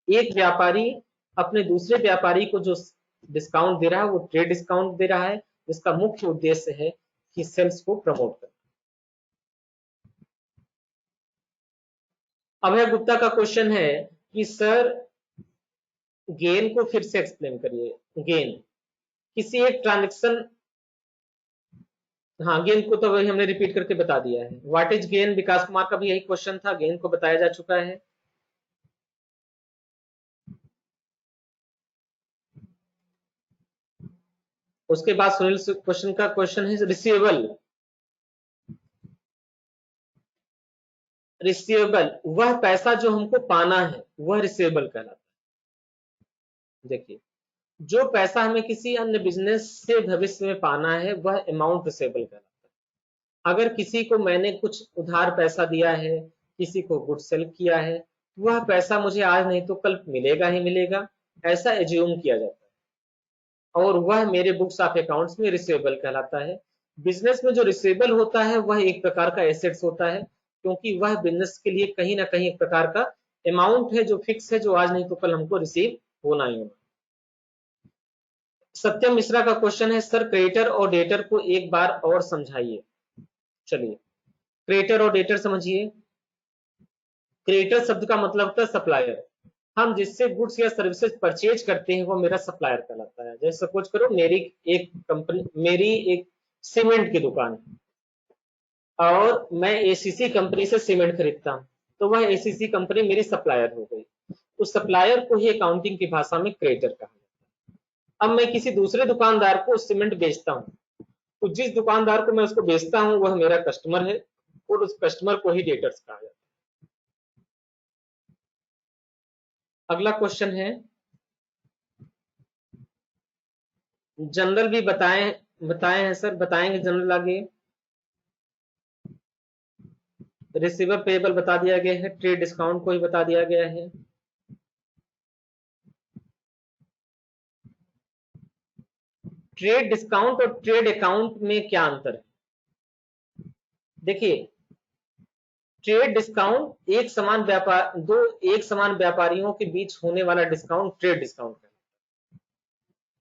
एक व्यापारी अपने दूसरे व्यापारी को जो डिस्काउंट दे रहा है वो ट्रेड डिस्काउंट दे रहा है, जिसका मुख्य उद्देश्य है कि सेल्स को प्रमोट करना। अभय गुप्ता का क्वेश्चन है कि सर गेन को फिर से एक्सप्लेन करिए। गेन किसी एक ट्रांजेक्शन, हाँ गेन को तो वही हमने रिपीट करके बता दिया है। व्हाट इज गेन, विकास कुमार का भी यही क्वेश्चन था, गेन को बताया जा चुका है। उसके बाद सुनील क्वेश्चन का क्वेश्चन है रिसीवेबल। रिसीवेबल, वह पैसा जो हमको पाना है वह रिसीवेबल कहलाता है। देखिए, जो पैसा हमें किसी अन्य बिजनेस से भविष्य में पाना है वह अमाउंट रिसीवेबल कहलाता है। अगर किसी को मैंने कुछ उधार पैसा दिया है, किसी को गुड सेल किया है, वह पैसा मुझे आज नहीं तो कल मिलेगा ही मिलेगा, ऐसा एज्यूम किया जाता है और वह मेरे बुक्स ऑफ अकाउंट्स में रिसीवेबल कहलाता है। बिजनेस में जो रिसीवेबल होता है वह एक प्रकार का एसेट्स होता है, क्योंकि वह बिजनेस के लिए कहीं ना कहीं एक प्रकार का अमाउंट है जो फिक्स है, जो आज नहीं तो कल हमको रिसीव होना ही होना। सत्यम मिश्रा का क्वेश्चन है, सर क्रेडिटर और डेटर को एक बार और समझाइए। चलिए, क्रेडिटर और डेटर समझिए। क्रेडिटर शब्द का मतलब होता है सप्लायर। हम जिससे गुड्स या सर्विसेज परचेज करते हैं वो मेरा सप्लायर कहलाता है। जैसे सपोज करो मेरी एक सीमेंट की दुकान है और मैं एसीसी कंपनी से सीमेंट खरीदता हूँ, तो वह एसीसी कंपनी मेरी सप्लायर हो गई। उस सप्लायर को ही अकाउंटिंग की भाषा में क्रेडिटर कहा जाता है। अब मैं किसी दूसरे दुकानदार को सीमेंट बेचता हूँ, तो जिस दुकानदार को मैं उसको बेचता हूँ वह मेरा कस्टमर है और उस कस्टमर को ही डेटर्स कहा जाता है। अगला क्वेश्चन है, जनरल भी बताए हैं सर, बताएंगे जनरल आगे। रिसीवर पेबल बता दिया गया है, ट्रेड डिस्काउंट को ही बता दिया गया है। ट्रेड डिस्काउंट और ट्रेड अकाउंट में क्या अंतर है? देखिए, ट्रेड डिस्काउंट एक समान व्यापारियों के बीच होने वाला डिस्काउंट ट्रेड डिस्काउंट है।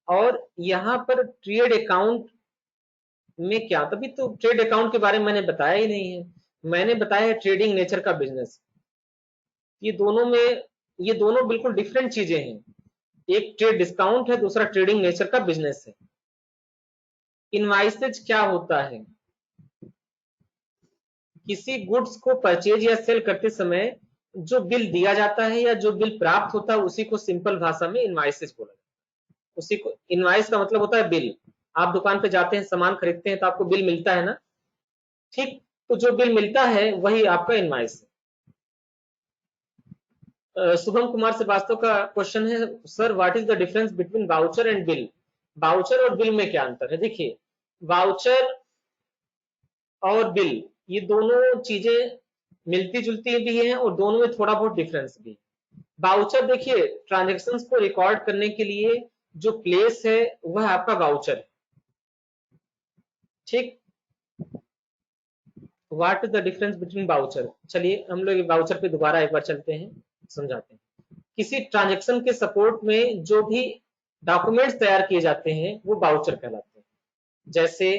और यहाँ पर ट्रेड अकाउंट में क्या, तभी तो ट्रेड अकाउंट के बारे में मैंने बताया ही नहीं है। मैंने बताया है ट्रेडिंग नेचर का बिजनेस। ये दोनों बिल्कुल डिफरेंट चीजें हैं। एक ट्रेड डिस्काउंट है, दूसरा ट्रेडिंग नेचर का बिजनेस है। इनवाइसेज क्या होता है? किसी गुड्स को परचेज या सेल करते समय जो बिल दिया जाता है या जो बिल प्राप्त होता है उसी को सिंपल भाषा में इनवाइसेज बोला जाता है। उसी को, इनवाइस का मतलब होता है बिल। आप दुकान पे जाते हैं, सामान खरीदते हैं तो आपको बिल मिलता है ना, ठीक? तो जो बिल मिलता है वही आपका इनवाइस है। शुभम कुमार श्रीवास्तव का क्वेश्चन है, sir what is the difference between voucher and bill? Voucher और बिल में क्या अंतर है? देखिए, वाउचर और बिल ये दोनों चीजें मिलती जुलती भी हैं और दोनों में थोड़ा बहुत डिफरेंस भी है। वाउचर देखिए, ट्रांजेक्शन्स को रिकॉर्ड करने के लिए जो प्लेस है वह आपका वाउचर है, ठीक? What is the difference between voucher? चलिए हम लोग वाउचर पे दोबारा एक बार चलते हैं, समझाते हैं। किसी ट्रांजेक्शन के सपोर्ट में जो भी डॉक्यूमेंट्स तैयार किए जाते हैं वो वाउचर कहलाते हैं, जैसे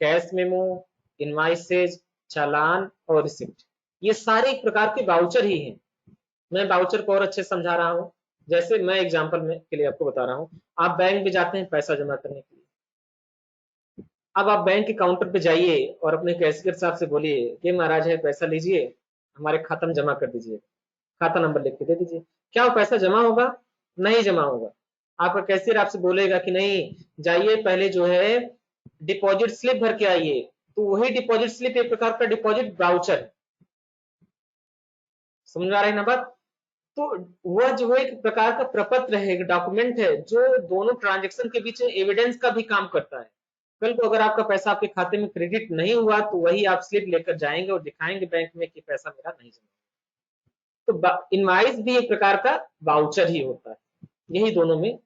कैश मेमो, इनवाइसेज, चालान और रिसिप्ट। ये सारे एक प्रकार के वाउचर ही हैं। मैं वाउचर को और अच्छे समझा रहा हूँ। जैसे मैं एग्जांपल में के लिए आपको बता रहा हूँ, आप बैंक में जाते हैं पैसा जमा करने के लिए। अब आप बैंक के काउंटर पे जाइए और अपने कैशियर साहब से बोलिए कि महाराज है पैसा लीजिए, हमारे खाता में जमा कर दीजिए, खाता नंबर लिख के दे दीजिए। क्या वो पैसा जमा होगा? नहीं जमा होगा। आपका कैशियर आपसे बोलेगा कि नहीं, जाइए पहले जो है डिपॉजिट स्लिप भर के आइए। तो वही डिपॉजिट स्लिप एक प्रकार का डिपॉजिट वाउचर है। समझ आ रही है ना बात? तो वह जो है एक प्रकार का प्रपत्र है, एक डॉक्यूमेंट है जो दोनों ट्रांजेक्शन के बीच में एविडेंस का भी काम करता है। कल को अगर आपका पैसा आपके खाते में क्रेडिट नहीं हुआ तो वही आप स्लिप लेकर जाएंगे और दिखाएंगे बैंक में कि पैसा मेरा नहीं जमा। तो इनवाइस भी एक प्रकार का वाउचर ही होता है, यही दोनों में।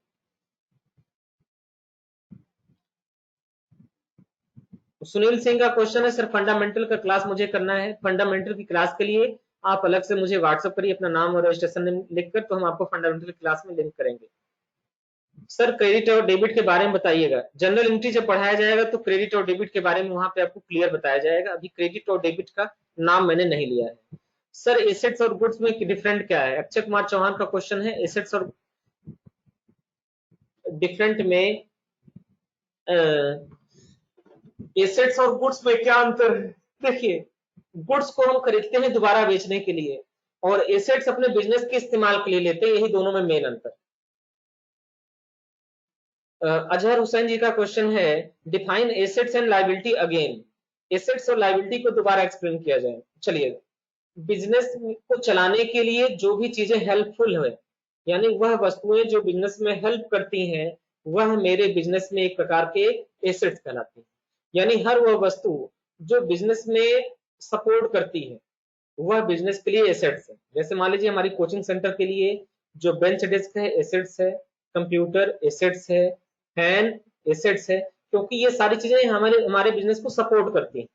सुनील सिंह का क्वेश्चन है, सर फंडामेंटल का क्लास मुझे करना है। फंडामेंटल की क्लास के लिए आप अलग से मुझे व्हाट्सएप करिए अपना नाम और रजिस्ट्रेशन नेम लिखकर, तो हम आपको फंडामेंटल क्लास में लिंक करेंगे। सर क्रेडिट और डेबिट के बारे में बताइएगा। जनरल एंट्री जब पढ़ाया जाएगा तो क्रेडिट और डेबिट के बारे में वहां पे आपको क्लियर बताया जाएगा। अभी क्रेडिट और डेबिट का नाम मैंने नहीं लिया है। सर एसेट्स और गुड्स में डिफरेंट क्या है? अक्षय कुमार चौहान का क्वेश्चन है, एसेट्स और डिफरेंट में एसेट्स और गुड्स में क्या अंतर है? देखिए, गुड्स को हम खरीदते हैं दोबारा बेचने के लिए और एसेट्स अपने बिजनेस के इस्तेमाल के लिए लेते हैं, यही दोनों में मेन अंतर। अजहर हुसैन जी का क्वेश्चन है, define assets and liability again. Assets और लायबिलिटी को दोबारा एक्सप्लेन किया जाए। चलिए, बिजनेस को चलाने के लिए जो भी चीजें हेल्पफुल है, यानी वह वस्तुएं जो बिजनेस में हेल्प करती हैं, वह मेरे बिजनेस में एक प्रकार के एसेट्स कहलाती हैं। यानी हर वह वस्तु जो बिजनेस में सपोर्ट करती है, वह बिजनेस के लिए एसेट्स है। जैसे मान लीजिए हमारी कोचिंग सेंटर के लिए जो बेंच डेस्क है एसेट्स है, कंप्यूटर एसेट्स है, फैन एसेट्स है, क्योंकि ये सारी चीजें हमारे हमारे बिजनेस को सपोर्ट करती हैं।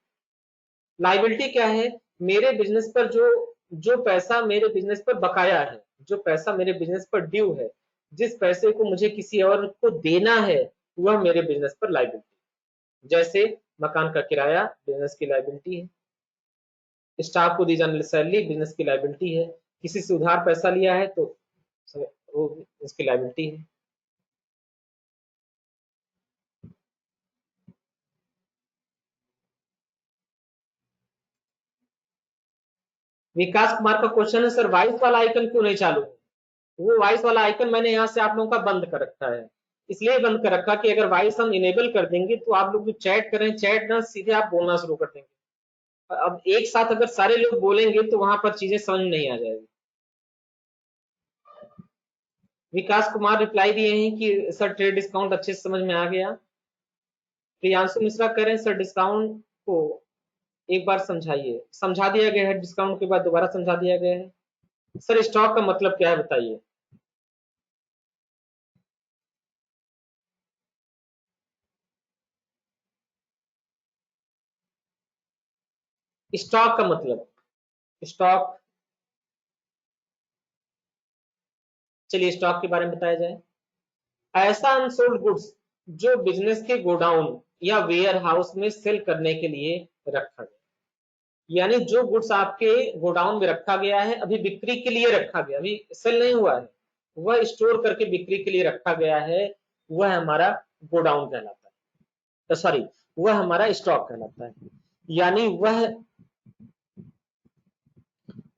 लाइबिलिटी क्या है? मेरे बिजनेस पर जो जो पैसा मेरे बिजनेस पर बकाया है, जो पैसा मेरे बिजनेस पर ड्यू है, जिस पैसे को मुझे किसी और को देना है, वह मेरे बिजनेस पर लाइबिलिटी। जैसे मकान का किराया बिजनेस की लाइबिलिटी है, स्टाफ को दी जाने वाली सैलरी बिजनेस की लाइबिलिटी है, किसी से उधार पैसा लिया है तो वो इसकी लाइबिलिटी है। विकास कुमार का क्वेश्चन है, सर वॉइस वाला आइकन क्यों नहीं चालू? वो वॉइस वाला आइकन मैंने यहाँ से आप लोगों का बंद कर रखा है। इसलिए बंद कर रखा कि अगर वॉइस हम इनेबल कर देंगे तो आप लोग जो चैट करें, चैट ना सीधे आप बोलना शुरू कर देंगे। अब एक साथ अगर सारे लोग बोलेंगे तो वहां पर चीजें समझ नहीं आ जाएगी। विकास कुमार रिप्लाई दिए हैं कि सर ट्रेड डिस्काउंट अच्छे से समझ में आ गया। प्रियांशु मिश्रा कह रहे हैं सर डिस्काउंट को एक बार समझाइए। समझा दिया गया है, डिस्काउंट के बाद दोबारा समझा दिया गया है। सर स्टॉक का मतलब क्या है बताइए? स्टॉक का मतलब, स्टॉक, चलिए स्टॉक के बारे में बताया जाए। ऐसा अनसोल्ड गुड्स जो बिजनेस के गोडाउन या वेयर हाउस में सेल करने के लिए रखा गया, यानी जो गुड्स आपके गोडाउन में रखा गया है, अभी बिक्री के लिए रखा गया, अभी सेल नहीं हुआ है, वह स्टोर करके बिक्री के लिए रखा गया है, वह हमारा गोडाउन कहलाता है, सॉरी वह हमारा स्टॉक कहलाता है। यानी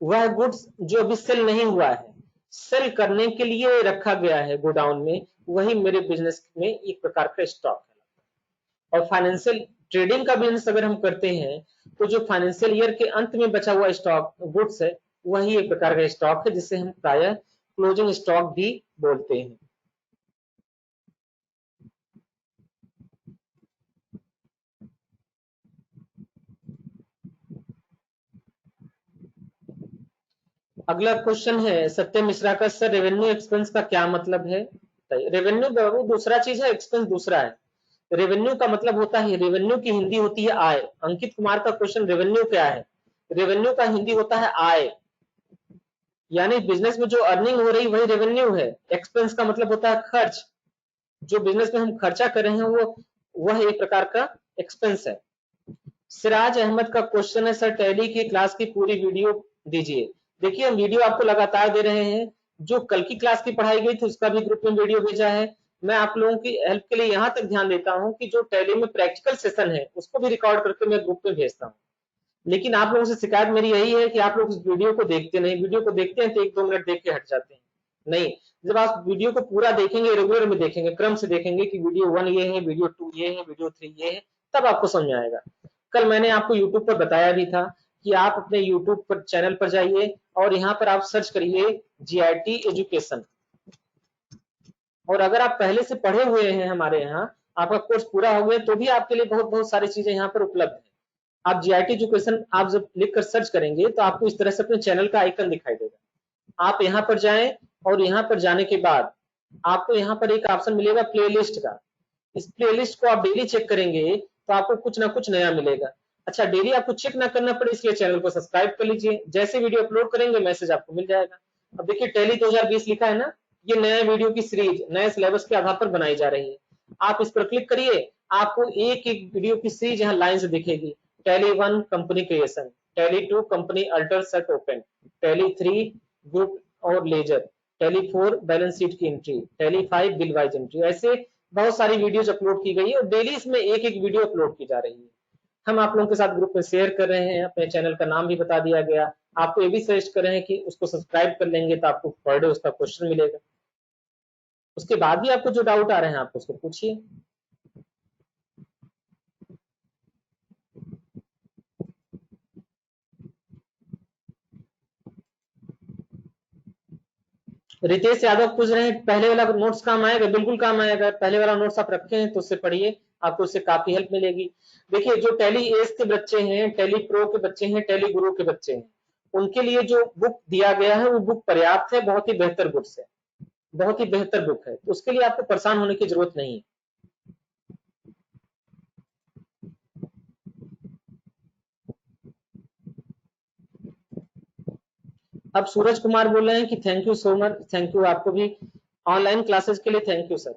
वह गुड्स जो अभी सेल नहीं हुआ है, सेल करने के लिए रखा गया है गोडाउन में, वही मेरे बिजनेस में एक प्रकार का स्टॉक है। और फाइनेंशियल ट्रेडिंग का बिजनेस अगर हम करते हैं तो जो फाइनेंशियल ईयर के अंत में बचा हुआ स्टॉक गुड्स है, वही एक प्रकार का स्टॉक है, जिसे हम प्रायः क्लोजिंग स्टॉक भी बोलते हैं। अगला क्वेश्चन है सत्यम मिश्रा का, सर रेवेन्यू एक्सपेंस का क्या मतलब है? रेवेन्यू बाबू दूसरा चीज है, एक्सपेंस दूसरा है। रेवेन्यू का मतलब होता है, रेवेन्यू की हिंदी होती है आय। अंकित कुमार का क्वेश्चन रेवेन्यू क्या है? रेवेन्यू का हिंदी होता है आय, यानी बिजनेस में जो अर्निंग हो रही वही रेवेन्यू है। एक्सपेंस का मतलब होता है खर्च, जो बिजनेस में हम खर्चा कर रहे हैं वो वह एक प्रकार का एक्सपेंस है। सिराज अहमद का क्वेश्चन है, सर टैली की क्लास की पूरी वीडियो दीजिए। देखिए हम वीडियो आपको लगातार दे रहे हैं, जो कल की क्लास की पढ़ाई गई थी उसका भी ग्रुप में वीडियो भेजा है। मैं आप लोगों की हेल्प के लिए यहाँ तक ध्यान देता हूँ कि जो टैली में प्रैक्टिकल सेशन है उसको भी रिकॉर्ड करके मैं ग्रुप में भेजता हूँ। लेकिन आप लोगों से शिकायत मेरी यही है कि आप लोग उस वीडियो को देखते नहीं, वीडियो को देखते हैं तो 1-2 मिनट देख के हट जाते हैं। नहीं, जब आप वीडियो को पूरा देखेंगे, रेगुलर में देखेंगे, क्रम से देखेंगे कि वीडियो 1 ये है, वीडियो 2 ये है, वीडियो 3 ये है, तब आपको समझ में आएगा। कल मैंने आपको यूट्यूब पर बताया भी था कि आप अपने यूट्यूब पर चैनल पर जाइए और यहाँ पर आप सर्च करिए जीआईटी एजुकेशन, और अगर आप पहले से पढ़े हुए हैं हमारे यहाँ, आपका कोर्स पूरा हो गया, तो भी आपके लिए बहुत बहुत सारी चीजें यहाँ पर उपलब्ध है। आप जीआईटी एजुकेशन आप जब लिख कर सर्च करेंगे तो आपको इस तरह से अपने चैनल का आइकन दिखाई देगा। आप यहाँ पर जाएं और यहाँ पर जाने के बाद आपको यहाँ पर एक ऑप्शन मिलेगा प्लेलिस्ट का। इस प्लेलिस्ट को आप डेली चेक करेंगे तो आपको कुछ ना कुछ नया मिलेगा। अच्छा, डेली आपको चेक ना करना पड़े इसलिए चैनल को सब्सक्राइब कर लीजिए, जैसे वीडियो अपलोड करेंगे मैसेज आपको मिल जाएगा। अब देखिए टैली 2020 लिखा है ना, ये नए वीडियो की सीरीज नए सिलेबस के आधार पर बनाई जा रही है। आप इस पर क्लिक करिए, आपको एक एक वीडियो की सीरीज यहाँ लाइन से दिखेगी। Tally 1 company creation, tally 2 company alter set open, tally 3 group और लेजर, टैली 4 बैलेंस शीट की entry, tally 5 bill wise entry, ऐसे बहुत सारी वीडियोज अपलोड की गई है और डेली इसमें एक एक वीडियो अपलोड की जा रही है। हम आप लोगों के साथ ग्रुप में शेयर कर रहे हैं, अपने चैनल का नाम भी बता दिया गया। आपको ये भी सजेस्ट कर रहे हैं कि उसको सब्सक्राइब कर लेंगे तो आपको पर डे उसका क्वेश्चन मिलेगा। उसके बाद भी आपको जो डाउट आ रहे हैं आप उसको पूछिए। रितेश यादव पूछ रहे हैं पहले वाला नोट्स काम आएगा? बिल्कुल काम आएगा। पहले वाला नोट्स आप रखे हैं तो उससे पढ़िए, आपको उससे काफी हेल्प मिलेगी। देखिए जो टैली एस के बच्चे हैं, टैली प्रो के बच्चे हैं, टैली गुरु के बच्चे हैं, उनके लिए जो बुक दिया गया है वो बुक पर्याप्त है, बहुत ही बेहतर बुक्स है, बहुत ही बेहतर बुक है, तो उसके लिए आपको परेशान होने की जरूरत नहीं है। अब सूरज कुमार बोल रहे हैं कि thank you so much, thank you आपको भी, ऑनलाइन क्लासेस के लिए थैंक यू सर।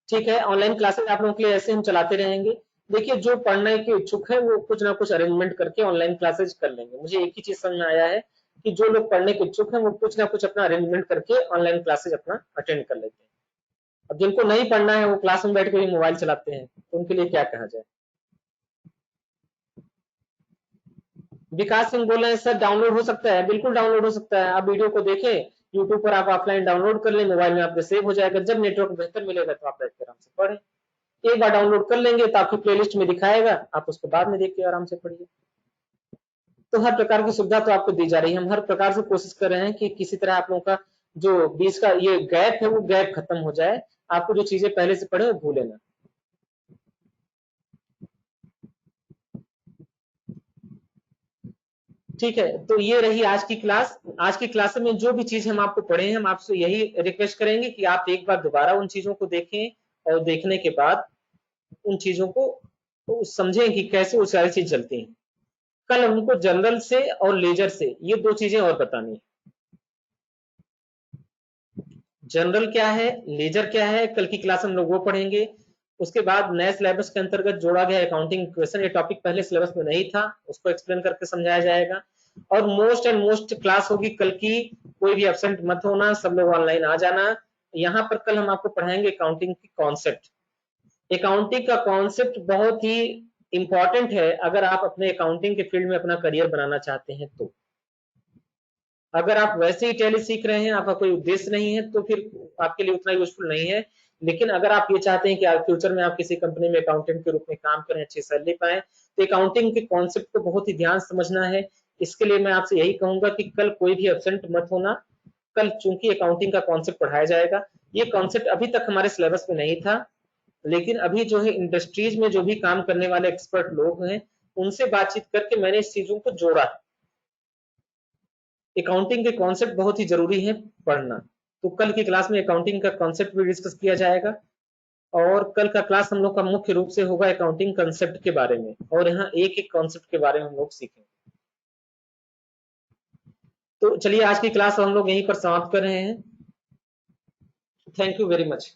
ठीक है, ऑनलाइन क्लासेस आप लोगों के लिए ऐसे हम चलाते रहेंगे। देखिए जो पढ़ने के इच्छुक है वो कुछ ना कुछ अरेंजमेंट करके ऑनलाइन क्लासेस कर लेंगे। मुझे एक ही चीज समझ में आया है कि जो लोग पढ़ने के इच्छुक है वो कुछ ना कुछ अपना अरेंजमेंट करके ऑनलाइन क्लासेस अपना अटेंड कर लेते हैं। अब जिनको नहीं पढ़ना है वो क्लास में बैठ के भी मोबाइल चलाते हैं, तो उनके लिए क्या कहा जाए। विकास सिंह बोल रहे हैं सर डाउनलोड हो सकता है? बिल्कुल डाउनलोड हो सकता है। आप वीडियो को देखें, यूट्यूब पर आप ऑफलाइन डाउनलोड कर लें, मोबाइल में आपके सेव हो जाएगा, जब नेटवर्क बेहतर मिलेगा तो आप बैठ कर आराम से पढ़ें। एक बार डाउनलोड कर लेंगे तो आपकी प्लेलिस्ट में दिखाएगा, आप उसको बाद में देख के आराम से पढ़िए। तो हर प्रकार की सुविधा तो आपको दी जा रही है, हम हर प्रकार से कोशिश कर रहे हैं कि किसी तरह आप लोगों का जो बीच का ये गैप है वो गैप खत्म हो जाए, आपको जो चीजें पहले से पढ़े वो भूले ना। ठीक है, तो ये रही आज की क्लास। आज की क्लास में जो भी चीज हम आपको पढ़े हैं, हम आपसे यही रिक्वेस्ट करेंगे कि आप एक बार दोबारा उन चीजों को देखें और देखने के बाद उन चीजों को तो समझें कि कैसे वो सारी चीज चलती हैं। कल हमको जनरल से और लेजर से ये दो चीजें और बतानी है। जनरल क्या है, लेजर क्या है, कल की क्लास हम लोग वो पढ़ेंगे। उसके बाद नए सिलेबस के अंतर्गत जोड़ा गया अकाउंटिंग क्वेश्चन, ये टॉपिक पहले सिलेबस में नहीं था, उसको एक्सप्लेन करके समझाया जाएगा। और मोस्ट एंड मोस्ट क्लास होगी कल की, कोई भी एब्सेंट मत होना, सब लोग ऑनलाइन आ जाना। यहाँ पर कल हम आपको पढ़ाएंगे अकाउंटिंग की कॉन्सेप्ट। अकाउंटिंग का कॉन्सेप्ट बहुत ही इंपॉर्टेंट है अगर आप अपने अकाउंटिंग के फील्ड में अपना करियर बनाना चाहते हैं तो। अगर आप वैसे ही टैली सीख रहे हैं, आपका कोई उद्देश्य नहीं है, तो फिर आपके लिए उतना यूजफुल नहीं है। लेकिन अगर आप ये चाहते हैं कि आप फ्यूचर में आप किसी कंपनी में अकाउंटेंट के रूप में काम करें, अच्छी सैलरी पाएं, तो अकाउंटिंग के कॉन्सेप्ट को बहुत ही ध्यान से समझना है। इसके लिए मैं आपसे यही कहूंगा कि कल कोई भी एब्सेंट मत होना। कल चूंकि अकाउंटिंग का कॉन्सेप्ट पढ़ाया जाएगा, ये कॉन्सेप्ट अभी तक हमारे सिलेबस में नहीं था, लेकिन अभी जो है इंडस्ट्रीज में जो भी काम करने वाले एक्सपर्ट लोग हैं, उनसे बातचीत करके मैंने इस चीजों को जोड़ा है। अकाउंटिंग के कॉन्सेप्ट बहुत ही जरूरी है पढ़ना। तो कल की क्लास में अकाउंटिंग का कॉन्सेप्ट भी डिस्कस किया जाएगा, और कल का क्लास हम लोग का मुख्य रूप से होगा अकाउंटिंग कंसेप्ट के बारे में, और यहाँ एक एक कॉन्सेप्ट के बारे में हम लोग सीखेंगे। तो चलिए आज की क्लास हम लोग यहीं पर समाप्त कर रहे हैं। Thank you very much.